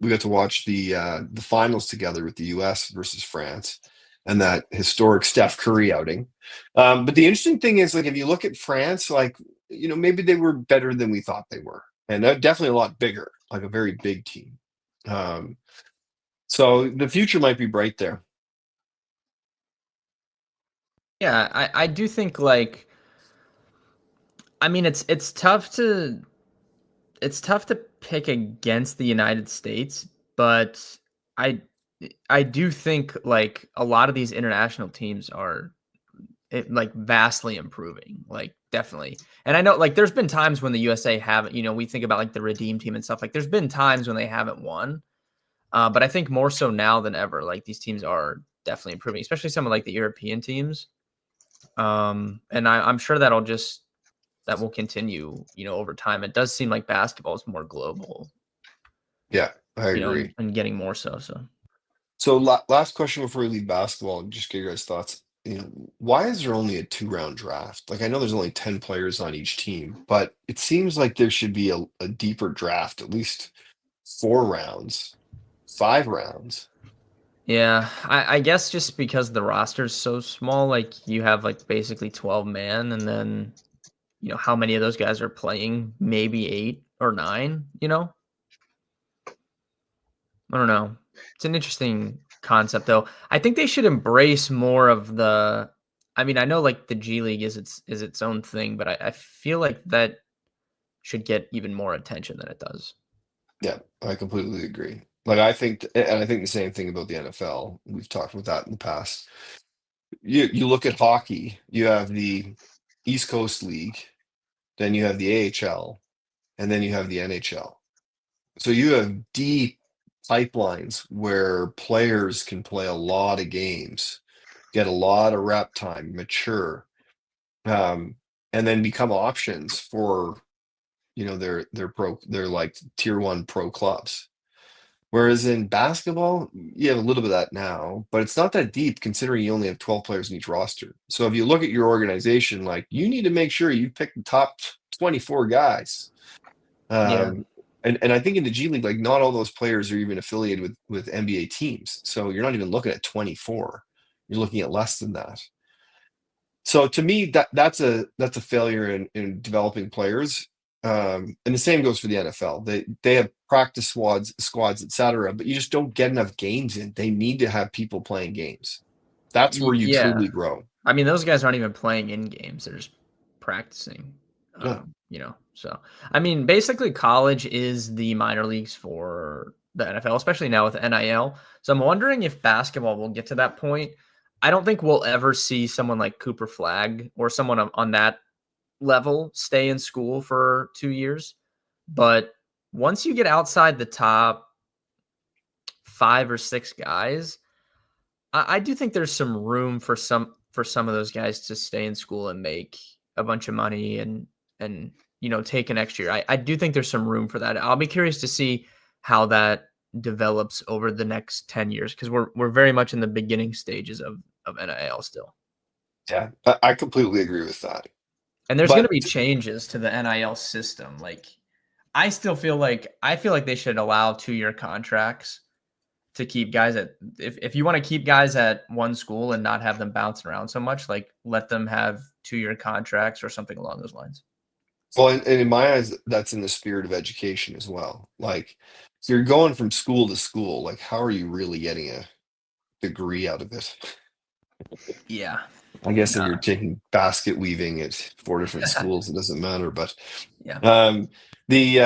we got to watch the finals together with the U.S. versus France, and that historic Steph Curry outing. But the interesting thing is, like, if you look at France, like, maybe they were better than we thought they were, and they're definitely a lot bigger, like a very big team. Um, so the future might be bright there. Yeah, I do think, like, I mean, it's tough to pick against the United States, but I I do think, like, a lot of these international teams are like vastly improving, like, definitely. And I know, like, there's been times when the USA haven't, we think about like the Redeem team and stuff. Like, there's been times when they haven't won, but I think more so now than ever, like, these teams are definitely improving, especially some of like the European teams. And I'm sure that will continue, over time. It does seem like basketball is more global, Yeah, I agree. and getting more so. So last question before we leave basketball, and just get your guys' thoughts. Why is there only a 2-round draft? Like, I know there's only 10 players on each team, but it seems like there should be a deeper draft, at least 4 rounds, 5 rounds. Yeah, I guess just because the roster's so small, like, you have like basically 12 man, and then how many of those guys are playing? Maybe 8 or 9. I don't know. It's an interesting concept, though. I think they should embrace more of the. I mean, I know like the G League is its own thing, but I feel like that should get even more attention than it does. Yeah, I completely agree. Like, I think, and I think the same thing about the NFL. We've talked about that in the past. You look at hockey, you have the East Coast League, then you have the AHL, and then you have the NHL. So you have deep pipelines where players can play a lot of games, get a lot of rep time, mature, um, and then become options for their like tier 1 pro clubs. Whereas in basketball, you have a little bit of that now, but it's not that deep considering you only have 12 players in each roster. So if you look at your organization, like, you need to make sure you pick the top 24 guys. Yeah. And I think in the G League, like, not all those players are even affiliated with NBA teams. So you're not even looking at 24. You're looking at less than that. So to me, that's a failure in developing players. And the same goes for the NFL. They have practice squads, etc. But you just don't get enough games in. They need to have people playing games. That's where you Yeah. truly grow. I mean, those guys aren't even playing in games; they're just practicing. Yeah. So I mean, basically, college is the minor leagues for the NFL, especially now with NIL. So I'm wondering if basketball will get to that point. I don't think we'll ever see someone like Cooper Flagg or someone on that level stay in school for 2 years. But once you get outside the top 5 or 6 guys, I do think there's some room for some of those guys to stay in school and make a bunch of money and take an extra year. I do think there's some room for that. I'll be curious to see how that develops over the next 10 years because we're very much in the beginning stages of NIL still. Yeah, I completely agree with that. And there's going to But be changes to the NIL system. Like I feel like they should allow 2-year contracts to keep guys at if you want to keep guys at one school and not have them bouncing around so much, like let them have 2-year contracts or something along those lines. well, and in my eyes, that's in the spirit of education as well. Like, if you're going from school to school, like, how are you really getting a degree out of it? Yeah. I guess if you're taking basket weaving at 4 different schools, it doesn't matter. But Yeah. the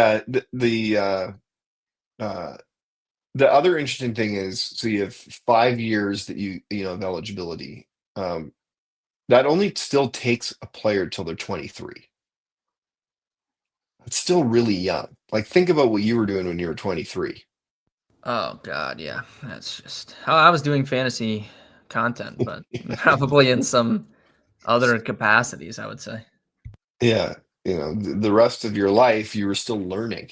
other interesting thing is, so you have 5 years that you know of eligibility. That only still takes a player till they're 23. It's still really young. Like, think about what you were doing when you were 23. Oh God, yeah. That's just how I was doing fantasy content, but probably in some other capacities, I would say. Yeah, the rest of your life, you were still learning.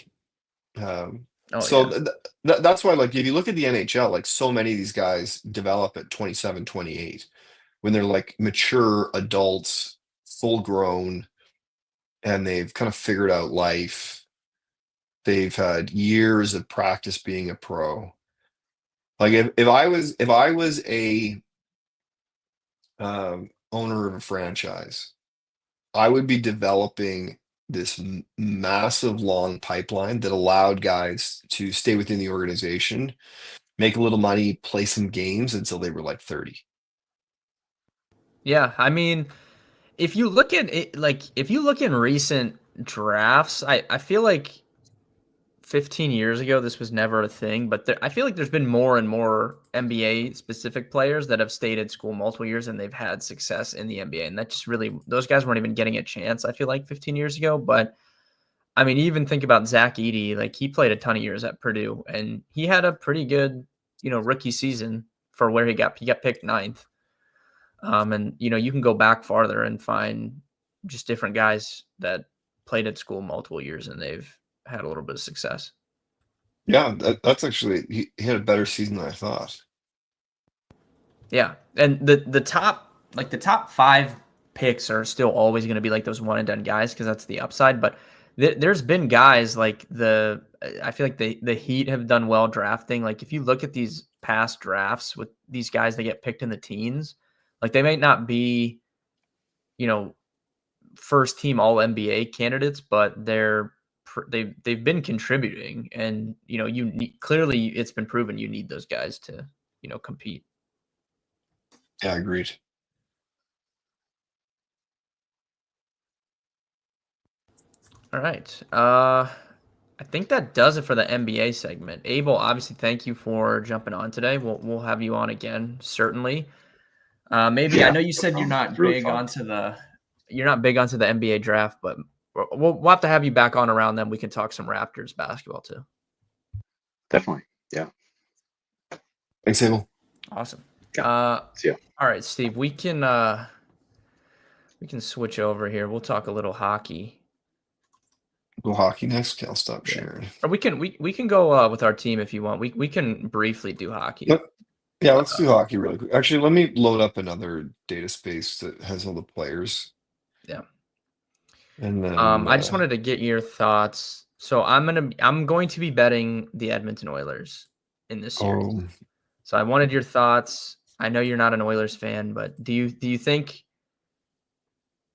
Um, Oh so yeah. that's why, like, if you look at the NHL, like, so many of these guys develop at 27, 28 when they're like mature adults, full grown, and they've kind of figured out life. They've had years of practice being a pro. Like, if I was a owner of a franchise, I would be developing this massive long pipeline that allowed guys to stay within the organization, make a little money, play some games until they were like 30. Yeah. I mean, if you look at it, like if you look in recent drafts, I feel like 15 years ago, this was never a thing, but I feel like there's been more and more NBA specific players that have stayed in school multiple years and they've had success in the NBA. And that just really, those guys weren't even getting a chance, I feel like 15 years ago. But I mean, even think about Zach Edey, like he played a ton of years at Purdue and he had a pretty good, rookie season for where he got picked ninth. And, you can go back farther and find just different guys that played at school multiple years and they've had a little bit of success. Yeah, that's actually, he had a better season than I thought. Yeah, and the top 5 picks are still always going to be like those one and done guys because that's the upside. But there's been guys like I feel like the Heat have done well drafting. Like if you look at these past drafts with these guys that get picked in the teens, like they might not be, you know, first team All NBA candidates, but they've been contributing, and clearly it's been proven you need those guys to compete. Yeah, agreed. All right. I think that does it for the NBA segment. Abel, obviously, thank you for jumping on today. We'll have you on again, certainly. Maybe I Yeah, know you said no problem. It's really fun. you're not big onto the NBA draft, but we'll have to have you back on around then. We can talk some Raptors basketball too. Definitely. Yeah. Thanks, Abel. Awesome. Yeah. See ya. All right, Steve, we can switch over here. We'll talk a little hockey. Go hockey next. Okay, I'll stop Yeah. sharing. Or we can go with our team if you want. We can briefly do hockey. Yeah, let's do hockey really quick. Actually, let me load up another data space that has all the players. Yeah. And then I just wanted to get your thoughts. So I'm going to be betting the Edmonton Oilers in this series. So I wanted your thoughts. I know you're not an Oilers fan, but do you think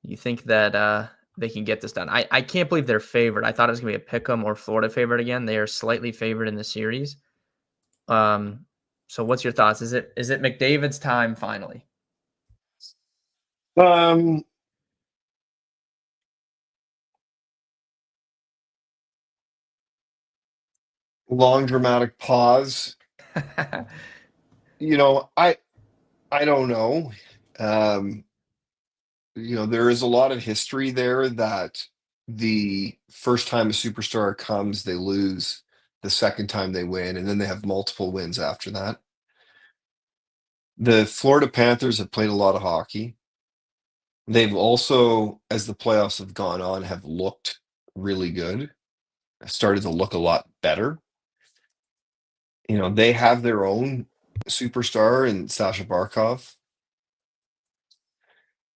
that they can get this done? I can't believe they're favored. I thought it was gonna be a pick'em or Florida favorite again. They are slightly favored in the series. So what's your thoughts? Is it McDavid's time finally? Long dramatic pause. You know, I I don't know. Um, there is a lot of history there that the first time a superstar comes, they lose. The second time they win, and then they have multiple wins after that. The Florida Panthers have played a lot of hockey. They've also, as the playoffs have gone on, have looked really good. Started to look a lot better. They have their own superstar in Sasha Barkov.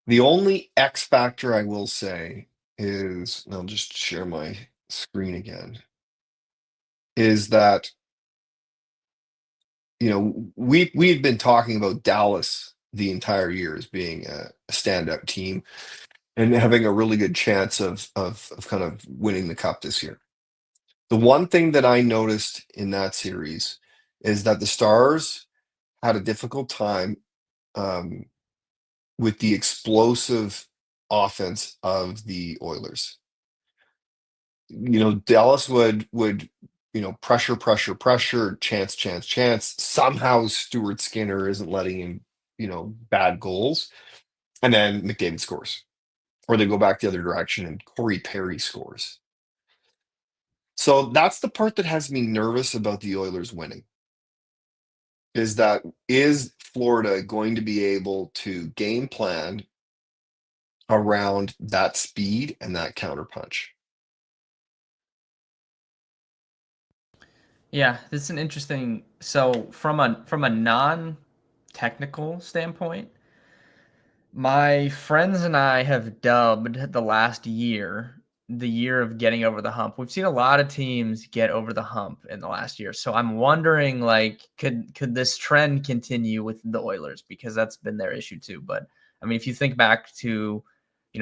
The only X factor I will say is, and I'll just share my screen again, is that we've been talking about Dallas the entire year as being a standout team and having a really good chance of kind of winning the cup this year. The one thing that I noticed in that series is that the Stars had a difficult time um, with the explosive offense of the Oilers. Dallas would pressure, pressure, pressure, chance, chance, chance. Somehow Stuart Skinner isn't letting in bad goals, and then McDavid scores, or they go back the other direction and Corey Perry scores. So that's the part that has me nervous about the Oilers winning. Is Florida going to be able to game plan around that speed and that counterpunch? Yeah, this is an interesting. So from a non-technical standpoint, my friends and I have dubbed the last year the year of getting over the hump. We've seen a lot of teams get over the hump in the last year. So I'm wondering, like, could this trend continue with the Oilers? Because that's been their issue too. But I mean, if you think back to,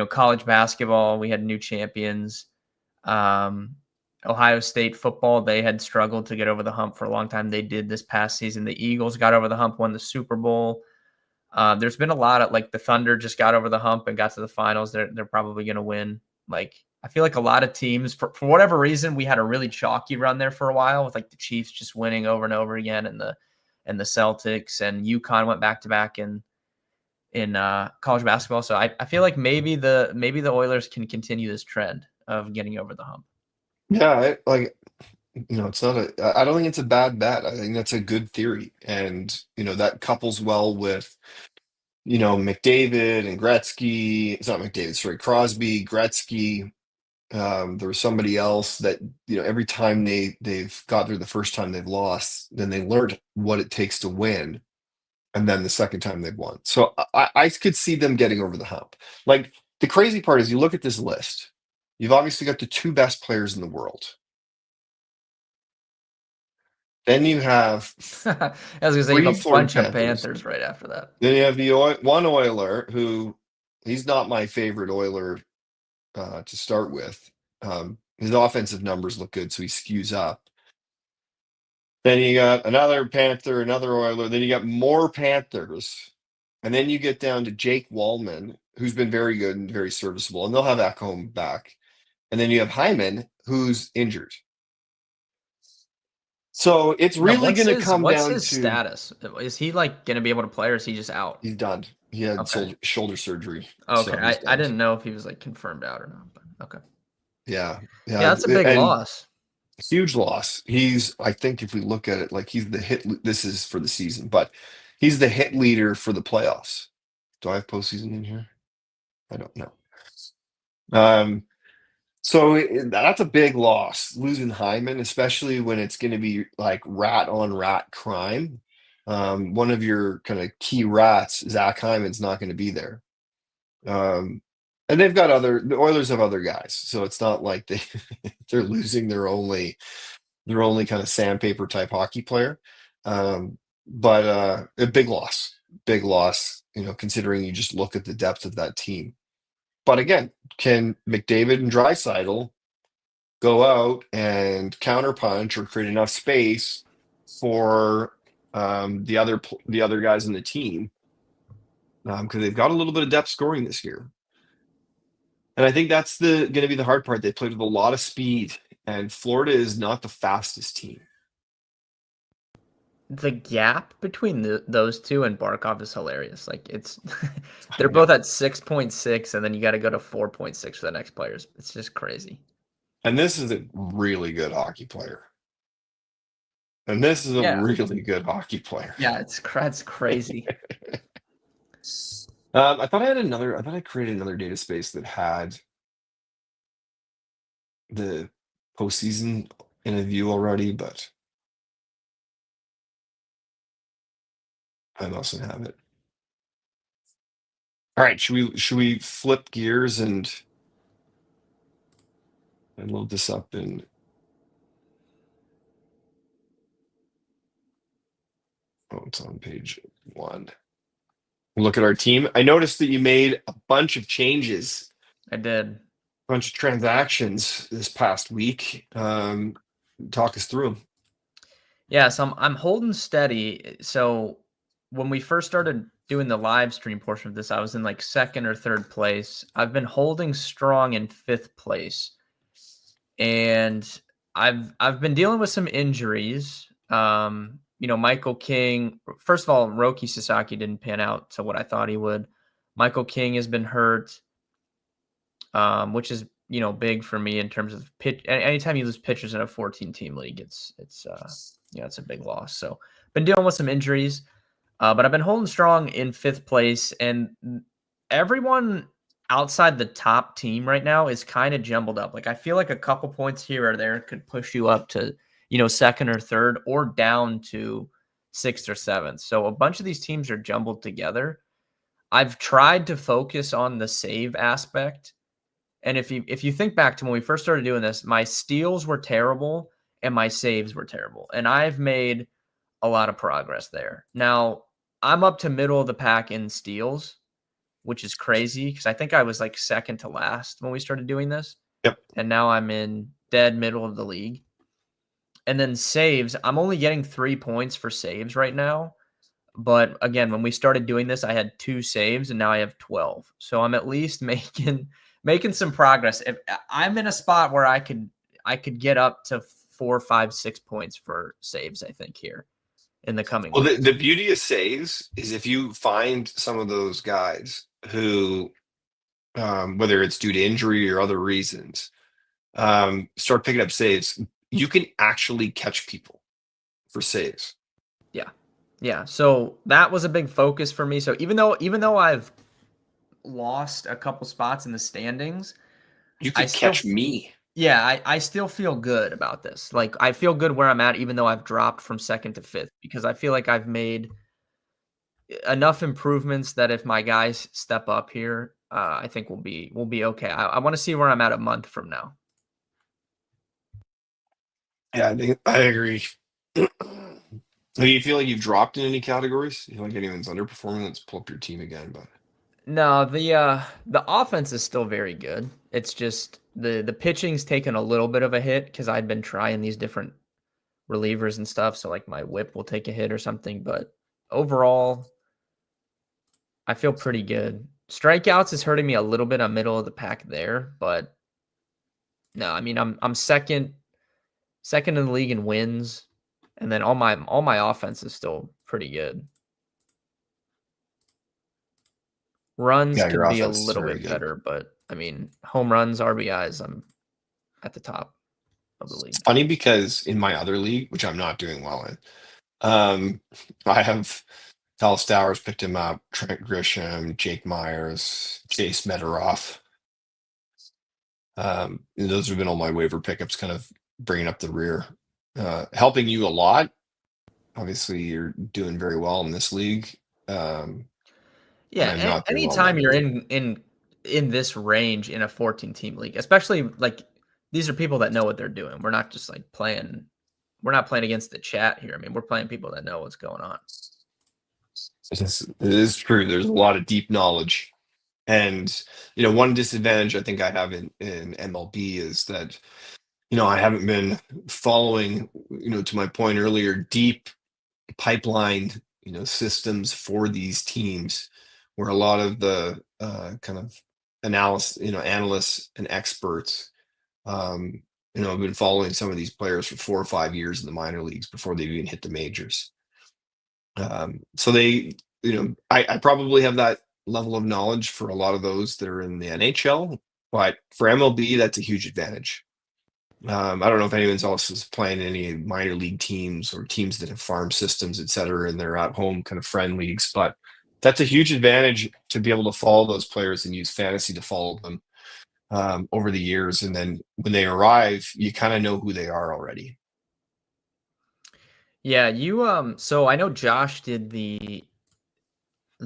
college basketball, we had new champions. Um, Ohio State football, they had struggled to get over the hump for a long time. They did this past season. The Eagles got over the hump, won the Super Bowl. There's been a lot of, like, the Thunder just got over the hump and got to the finals. They're probably going to win. Like, I feel like a lot of teams, for whatever reason, we had a really chalky run there for a while with, like, the Chiefs just winning over and over again, and the Celtics and UConn went back to back in college basketball. So I feel like maybe the Oilers can continue this trend of getting over the hump. Yeah, it's not I don't think it's a bad bet. I think that's a good theory. And, that couples well with, McDavid and Gretzky. It's not McDavid, sorry, Crosby, Gretzky. There was somebody else that, every time they've got there the first time they've lost, then they learned what it takes to win. And then the second time they've won. So I could see them getting over the hump. Like, the crazy part is you look at this list, you've obviously got the two best players in the world. Then you have I was gonna say you three have a Florida bunch of Panthers. Panthers right after that. Then you have one Oiler who, he's not my favorite Oiler to start with. His offensive numbers look good, so he skews up. Then you got another Panther, another Oiler. Then you got more Panthers. And then you get down to Jake Wallman, who's been very good and very serviceable. And they'll have Ekholm back. And then you have Hyman, who's injured. So it's No, really going to come what's down his to, status? Is he, like, gonna be able to play, or is he just out? he's done. He had Okay. shoulder surgery. Okay. So he's I done. didn't know if he was, like, confirmed out or not, but okay. Yeah. Yeah, that's a big And loss. huge loss. I think if we look at it, like, he's the this is for the season, but he's the hit leader for the playoffs. Do I have postseason in here? I don't know. So that's a big loss, losing Hyman, especially when it's going to be like rat on rat crime. One of your kind of key rats, Zach Hyman's not going to be there. And they've got the Oilers have other guys, so it's not like they're losing their only kind of sandpaper type hockey player. But a big loss, considering you just look at the depth of that team. But again, can McDavid and Draisaitl go out and counterpunch or create enough space for the other guys in the team? Because they've got a little bit of depth scoring this year. And I think that's going to be the hard part. They played with a lot of speed, and Florida is not the fastest team. the gap between those two and Barkov is hilarious. Like it's I they're know. both at 6.6, and then you got to go to 4.6 for the next players. It's just crazy. And this is a really good hockey player. And this is a Yeah, really good hockey player. yeah, it's crazy. I thought I created another data space that had the postseason in a view already, but I mustn't have it. All right, should we flip gears and load this up and it's on page 1. Look at our team. I noticed that you made a bunch of changes, I did. a bunch of transactions this past week. Talk us through them. Yeah, so I'm holding steady. So when we first started doing the live stream portion of this, I was in like second or third place. I've been holding strong in fifth place, and I've been dealing with some injuries. Michael King. First of all, Roki Sasaki didn't pan out to what I thought he would. Michael King has been hurt, which is big for me in terms of pitch. Anytime you lose pitchers in a 14-team league, it's a big loss. So been dealing with some injuries, but I've been holding strong in fifth place, and everyone outside the top team right now is kind of jumbled up. Like I feel like a couple points here or there could push you up to second or third, or down to sixth or seventh. So a bunch of these teams are jumbled together. I've tried to focus on the save aspect. And if you think back to when we first started doing this, my steals were terrible and my saves were terrible. And I've made a lot of progress there. Now, I'm up to middle of the pack in steals, which is crazy because I think I was like second to last when we started doing this. Yep. And now I'm in dead middle of the league. And then saves, I'm only getting 3 points for saves right now. But again, when we started doing this, I had 2 saves and now I have 12. So I'm at least making some progress. If I'm in a spot where I could get up to 4, 5, 6 points for saves, I think, here in the coming Well, weeks. the beauty of saves is if you find some of those guys who, whether it's due to injury or other reasons, start picking up saves, you can actually catch people for saves. Yeah. So that was a big focus for me. So even though I've lost a couple spots in the standings, You I could still catch me. yeah, I still feel good about this. Like I feel good where I'm at, even though I've dropped from second to fifth, because I feel like I've made enough improvements that if my guys step up here, I think we'll be okay. I want to see where I'm at a month from now. Yeah, I agree. Do you feel like you've dropped in any categories? You feel like anyone's underperforming? Let's pull up your team again, but No, the offense is still very good. It's just the pitching's taken a little bit of a hit because I've been trying these different relievers and stuff. So like my whip will take a hit or something, but overall, I feel pretty good. Strikeouts is hurting me a little bit. I'm middle of the pack there, but no, I mean I'm second in the league in wins, and then all my offense is still pretty good. Runs yeah, your could be a offense is little very bit good. better, but I mean home runs, RBIs, I'm at the top of the It's league. funny because in my other league, which I'm not doing well in, I have Tal Stowers picked him up, Trent Grisham, Jake Myers, Chase Mederoff. And those have been all my waiver pickups, kind of bringing up the rear, helping you a lot. Obviously, you're doing very well in this league. I'm Yeah, not doing well in my anytime other you're league. in this range in a 14-team league, especially like these are people that know what they're doing. We're not just like playing. We're not playing against the chat here. I mean, we're playing people that know what's going on. It is true. There's a lot of deep knowledge. And one disadvantage I think I have in MLB is that I haven't been following, to my point earlier, deep pipeline, systems for these teams, where a lot of the kind of analysts and experts, have been following some of these players for 4 or 5 years in the minor leagues before they even hit the majors. So they, I probably have that level of knowledge for a lot of those that are in the NHL, but for MLB, that's a huge advantage. I don't know if anyone else is playing any minor league teams or teams that have farm systems, et cetera, and they're at home kind of friend leagues, but that's a huge advantage to be able to follow those players and use fantasy to follow them over the years. And then when they arrive, you kind of know who they are already. Yeah, so I know Josh did the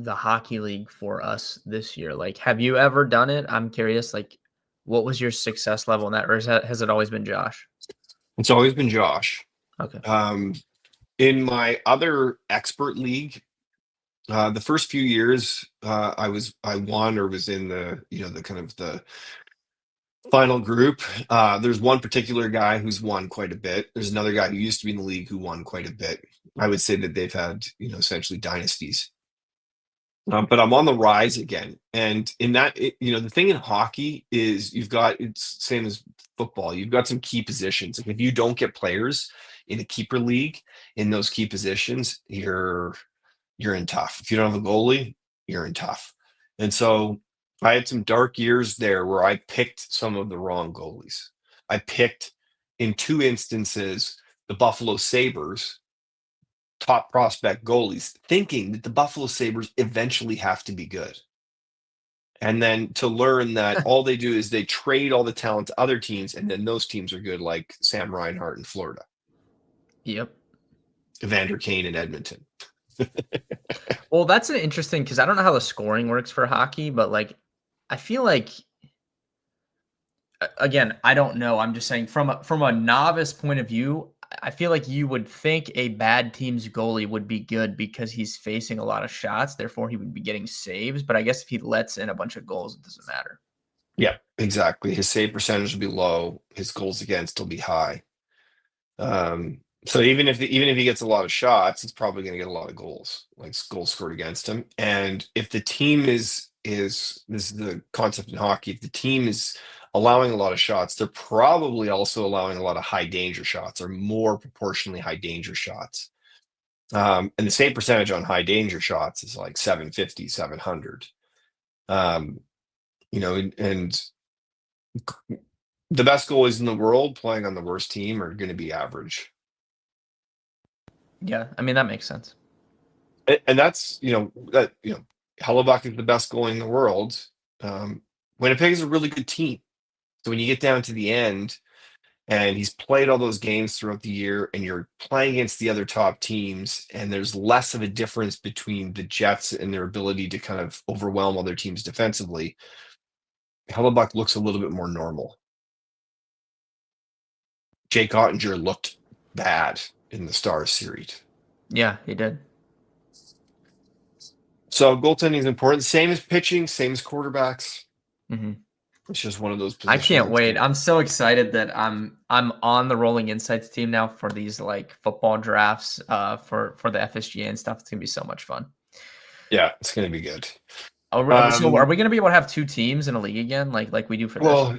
hockey league for us this year. Like, have you ever done it? I'm curious, like, what was your success level in that, or has it always been Josh? It's always been Josh. Okay. In my other expert league, the first few years, I won or was in the kind of the final group. There's one particular guy who's won quite a bit. There's another guy who used to be in the league who won quite a bit. I would say that they've had, essentially dynasties. But I'm on the rise again. And in that, the thing in hockey is it's same as football. You've got some key positions. Like if you don't get players in a keeper league in those key positions, you're in tough. If you don't have a goalie, you're in tough. And so I had some dark years there where I picked some of the wrong goalies. I picked in two instances the Buffalo Sabres top prospect goalies, thinking that the Buffalo Sabres eventually have to be good. And then to learn that all they do is they trade all the talent to other teams, and then those teams are good, like Sam Reinhart in Florida. Yep. Evander Kane in Edmonton. Well, that's an interesting because I don't know how the scoring works for hockey, but like I feel like again, I don't know. I'm just saying from a novice point of view, I feel like you would think a bad team's goalie would be good because he's facing a lot of shots, therefore he would be getting saves. But I guess if he lets in a bunch of goals, it doesn't matter. Yeah, exactly. His save percentage will be low. His goals against will be high. So even if he gets a lot of shots, it's probably going to get a lot of goals, like goals scored against him. And if the team is this is the concept in hockey, if the team is allowing a lot of shots, they're probably also allowing a lot of high danger shots or more proportionally high danger shots. And the same percentage on high danger shots is like 750, 700. And the best goalies in the world playing on the worst team are going to be average. Yeah, I mean that makes sense. And that's Hellebuck is the best goalie in the world. Winnipeg is a really good team. So when you get down to the end and he's played all those games throughout the year and you're playing against the other top teams and there's less of a difference between the Jets and their ability to kind of overwhelm other teams defensively, Hellebuck looks a little bit more normal. Jake Ottinger looked bad in the Stars series. Yeah, he did. So goaltending is important. Same as pitching, same as quarterbacks. Mm-hmm. It's just one of those I positions. can't wait. I'm so excited that I'm on the Rolling Insights team now for these like football drafts for the FSGA and stuff. It's gonna be so much fun. Yeah, it's gonna be good. So are we gonna be able to have two teams in a league again, like we do for this? Well,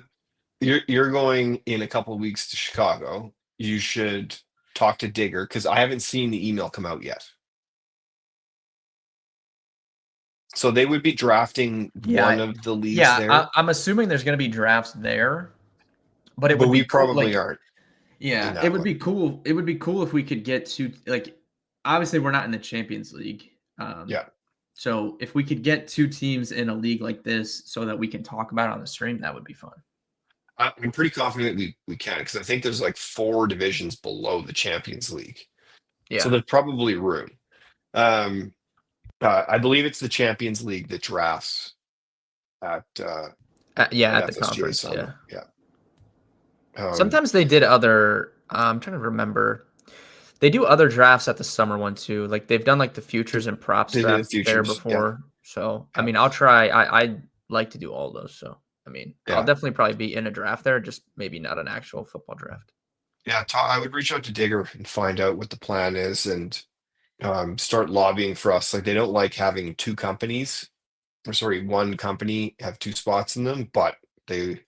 you're going in a couple of weeks to Chicago. You should talk to Digger because I haven't seen the email come out yet. So they would be drafting one of the leagues there. I'm assuming there's going to be drafts there, but we probably aren't. Yeah, it would be cool. It would be cool if we could get to obviously we're not in the Champions League. Yeah. So if we could get two teams in a league like this so that we can talk about it on the stream, that would be fun. I'm pretty confident we can because I think there's like 4 divisions below the Champions League. Yeah. So there's probably room. I believe it's the Champions League that drafts at the conference. Yeah. Sometimes they did other. I'm trying to remember. They do other drafts at the summer one too. Like they've done like the futures and props drafts there before. Yeah. So I mean, I'll try. I'd like to do all those. So I mean, I'll definitely probably be in a draft there, just maybe not an actual football draft. Yeah, I would reach out to Digger and find out what the plan is and start lobbying for us. Like they don't like having one company have 2 spots in them, but we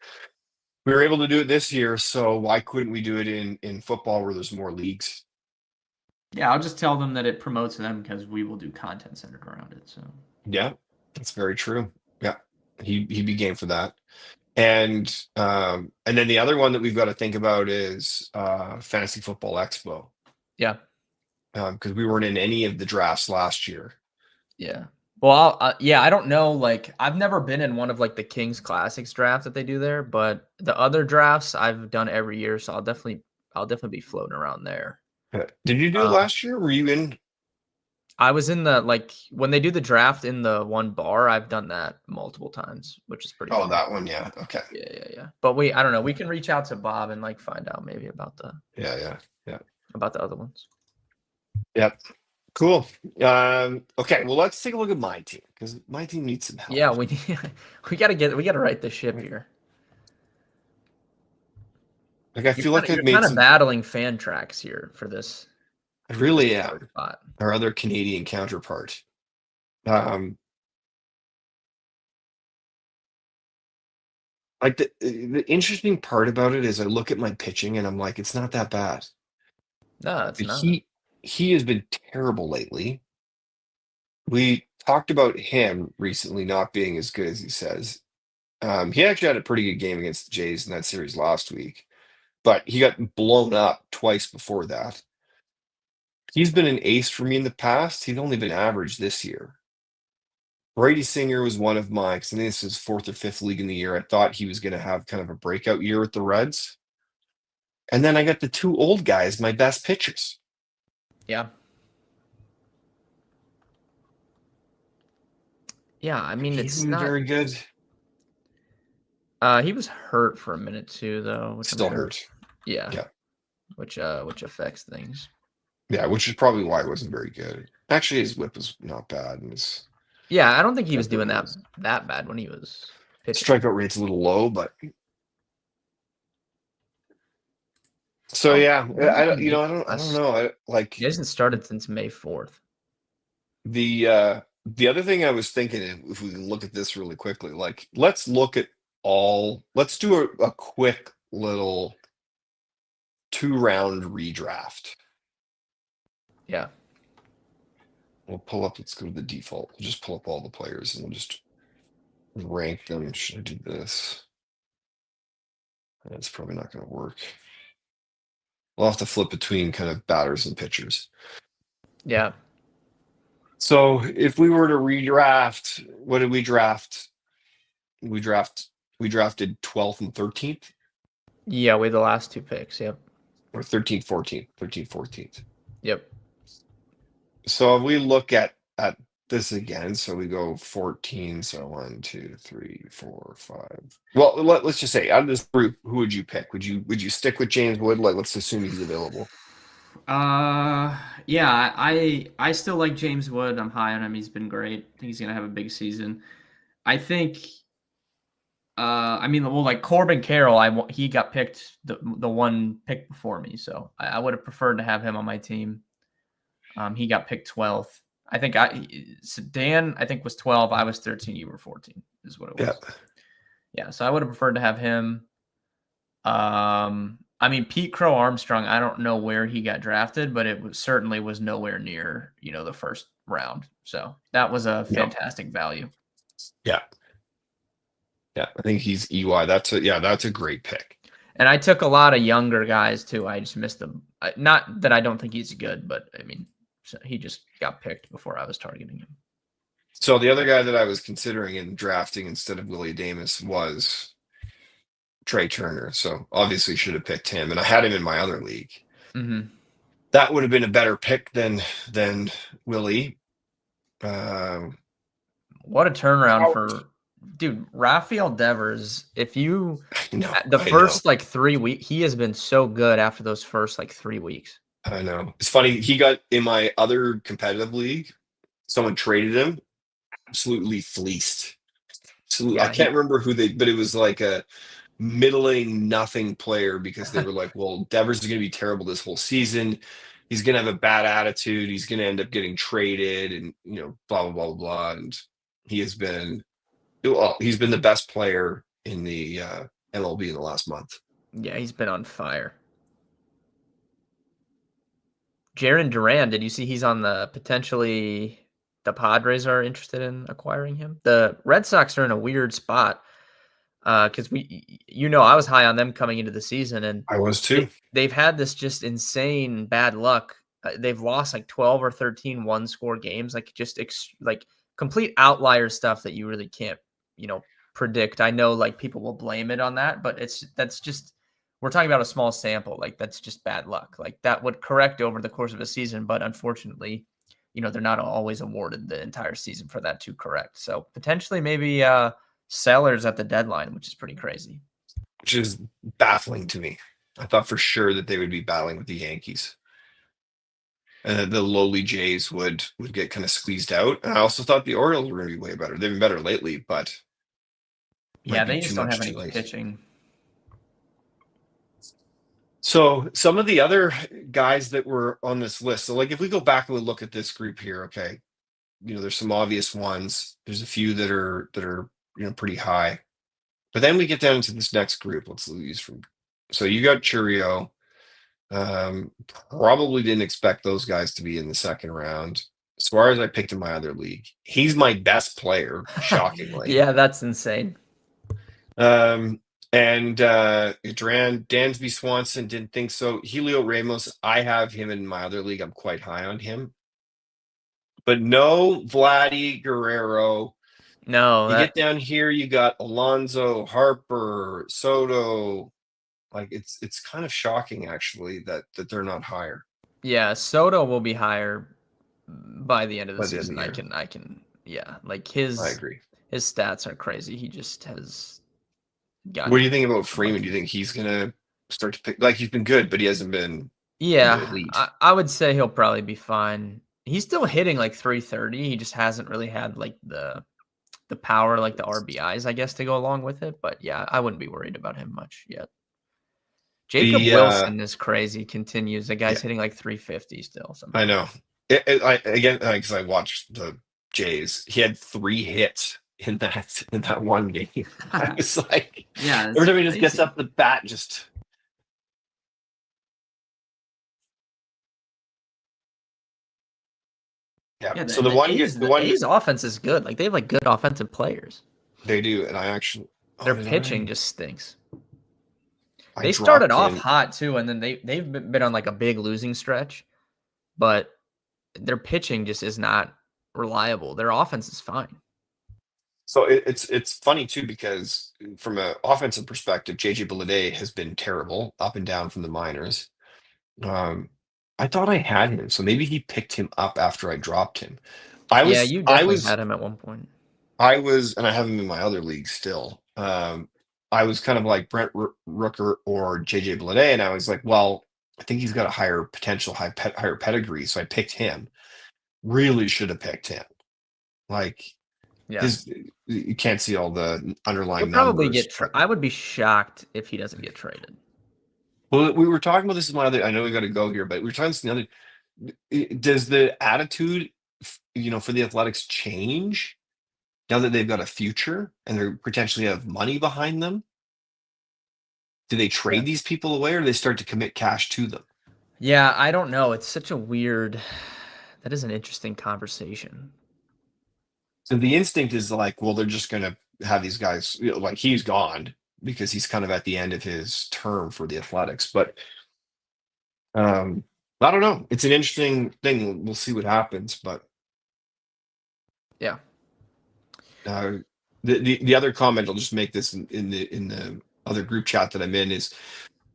were able to do it this year. So why couldn't we do it in football where there's more leagues? Yeah, I'll just tell them that it promotes them because we will do content centered around it. So Yeah, that's very true. Yeah, he'd be game for that. And then the other one that we've got to think about is Fantasy Football Expo, yeah, because we weren't in any of the drafts last year. yeah. Well, I don't know. Like, I've never been in one of like the Kings Classics draft that they do there, but the other drafts I've done every year, so I'll definitely be floating around there. Did you do it last year? Were you in? I was in the like when they do the draft in the one bar. I've done that multiple times, which is pretty Oh, fun. that one, yeah. Okay. Yeah. But I don't know. We can reach out to Bob and like find out maybe about the about the other ones. Yep. Cool. Okay, well, let's take a look at my team because my team needs some help. Yeah, we gotta right the ship here. Like, I feel like I've You're made kind of some. battling fan tracks here for this. I really am. third spot. Our other Canadian counterpart. Like the interesting part about it is I look at my pitching and I'm like, it's not that bad. No, it's But not. he has been terrible lately. We talked about him recently not being as good as he says. He actually had a pretty good game against the Jays in that series last week, but he got blown up twice before that. He's been an ace for me in the past. He's only been average this year. Brady Singer was one of my, because I think this is fourth or fifth league in the year. I thought he was going to have kind of a breakout year with the Reds. And then I got the two old guys, my best pitchers. Yeah. Yeah, I mean He's it's not very good. he was hurt for a minute too though, which Still I'm sure, hurt. yeah. Yeah. Which affects things. Yeah, which is probably why it wasn't very good. Actually, his whip was not bad, and his Yeah, I don't think he was doing that bad when he was pitching. strikeout rate's a little low, but so yeah, I don't know. He hasn't started since May 4th. The other thing I was thinking, if we can look at this really quickly, like let's do a quick little 2-round redraft. Yeah. Let's go to the default. We'll just pull up all the players and we'll just rank them. Should I do this? That's probably not going to work. We'll have to flip between kind of batters and pitchers. Yeah. So if we were to redraft, what did we draft? We drafted 12th and 13th. Yeah, we had the last two picks. Yep. Or 13th, 14th, 13th, 14th. Yep. So if we look at this again, so we go 14. So 1, 2, 3, 4, 5. Well, let's just say out of this group, who would you pick? Would you stick with James Wood? Like, let's assume he's available. Yeah, I still like James Wood. I'm high on him. He's been great. I think he's gonna have a big season. I think I mean, well, like Corbin Carroll, he got picked the one pick before me, so I would have preferred to have him on my team. He got picked 12th. I think Dan, I think was 12. I was 13. You were 14. Is what it was. Yeah. So I would have preferred to have him. I mean, Pete Crow Armstrong. I don't know where he got drafted, but it certainly was nowhere near the first round. So that was a fantastic value. Yeah. Yeah, I think he's EY. That's a great pick. And I took a lot of younger guys too. I just missed them. Not that I don't think he's good, but I mean, he just got picked before I was targeting him. So the other guy that I was considering in drafting instead of Willie Damus was Trey Turner. So obviously should have picked him, and I had him in my other league. Mm-hmm. That would have been a better pick than Willie. What a turnaround for. Dude, Rafael Devers, first like 3 weeks, he has been so good after those first like 3 weeks. I know. It's funny. He got in my other competitive league. Someone traded him, absolutely fleeced. Absolutely. Yeah, I can't remember who but it was like a middling nothing player because they were like, well, Devers is going to be terrible this whole season. He's going to have a bad attitude. He's going to end up getting traded and, blah, blah, blah, blah. And he's been the best player in the MLB in the last month. Yeah, he's been on fire. Jaron Duran, did you see he's on the potentially the Padres are interested in acquiring him? The Red Sox are in a weird spot because I was high on them coming into the season, and I was too. they've had this just insane bad luck. They've lost like 12 or 13 one-score games, like just like complete outlier stuff that you really can't, predict. I know like people will blame it on that, but that's just we're talking about a small sample. Like that's just bad luck. Like that would correct over the course of a season, but unfortunately, they're not always awarded the entire season for that to correct. So potentially maybe sellers at the deadline, which is pretty crazy. Which is baffling to me. I thought for sure that they would be battling with the Yankees. And the lowly Jays would get kind of squeezed out. And I also thought the Orioles were going to be way better. They've been better lately, but Yeah, they be just too don't much have any too late. pitching. So some of the other guys that were on this list. So like if we go back and we look at this group here, okay, there's some obvious ones. There's a few that are pretty high. But then we get down into this next group. Let's use from. So you got Churio. Probably didn't expect those guys to be in the second round. As far as I picked in my other league, he's my best player, shockingly. Yeah, that's insane. And Dansby Swanson didn't think so. Helio Ramos, I have him in my other league. I'm quite high on him. But no Vladdy Guerrero. No, You get down here, you got Alonso, Harper, Soto. Like it's kind of shocking actually that they're not higher. yeah, Soto will be higher by the end of the By the end of season. the I can, yeah, like I his agree. stats are crazy. He just has got. What do you think about Freeman? Do you think he's gonna start to pick? Like he's been good, but he hasn't been elite. I would say he'll probably be fine. He's still hitting like 330. He just hasn't really had like the power, like the RBIs, I guess, to go along with it. But yeah, I wouldn't be worried about him much yet. Jacob Wilson is crazy. Continues. The guy's hitting like 350 still. Somehow. I know. Because I watched the Jays. He had 3 hits in that one game. I was like, yeah, every time he just gets up the bat, just. Yeah. So the A's offense is good. Like they have like good offensive players. They do, and I actually their pitching just stinks. They started off hot too, and then they've been on like a big losing stretch, but their pitching just is not reliable. Their offense is fine. So it's funny too because from an offensive perspective, JJ Bleday has been terrible up and down from the minors. I thought I had him, so maybe he picked him up after I dropped him. You definitely had him at one point. I was, and I have him in my other league still. I was kind of like Brent Rooker or JJ Bleday, and I was like, well, I think he's got a higher potential, higher pedigree, so I picked him. Really should have picked him. Like, you can't see all the underlying He'll probably numbers. I would be shocked if he doesn't get traded. Well, we were talking about this in my other. I know we got to go here, but we were talking about the other. Does the attitude, for the Athletics change now that they've got a future and they potentially have money behind them? Do they trade these people away, or do they start to commit cash to them? Yeah, I don't know. It's such a weird. That is an interesting conversation. So the instinct is like, well, they're just going to have these guys, like he's gone because he's kind of at the end of his term for the Athletics. But I don't know. It's an interesting thing. We'll see what happens. But yeah. The other comment, I'll just make this in the other group chat that I'm in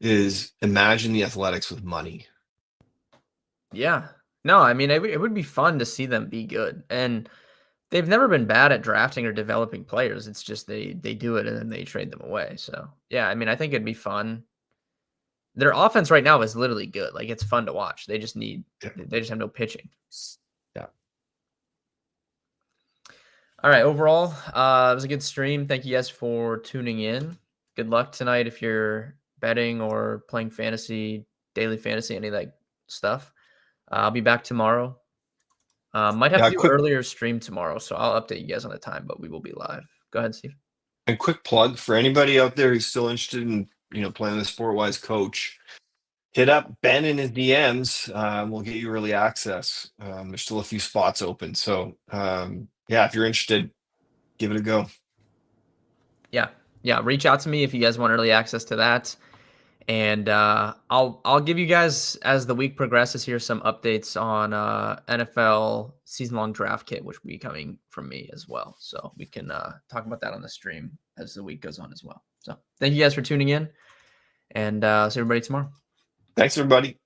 is imagine the Athletics with money. Yeah. No, I mean, it would be fun to see them be good. And they've never been bad at drafting or developing players. It's just they do it and then they trade them away. So, yeah, I mean, I think it'd be fun. Their offense right now is literally good. Like, it's fun to watch. They just have no pitching. Yeah. All right. Overall, it was a good stream. Thank you guys for tuning in. Good luck tonight if you're betting or playing fantasy, daily fantasy, any of that stuff. I'll be back tomorrow. Might have to do earlier stream tomorrow, so I'll update you guys on the time, but we will be live. Go ahead, Steve. A quick plug for anybody out there who's still interested in playing the SportWise coach. hit up Ben in his DMs. We'll get you early access. There's still a few spots open. So yeah, if you're interested, give it a go. Yeah. Reach out to me if you guys want early access to that. And I'll give you guys, as the week progresses here, some updates on NFL season-long draft kit, which will be coming from me as well. So we can talk about that on the stream as the week goes on as well. So thank you guys for tuning in, and see everybody tomorrow. Thanks, everybody.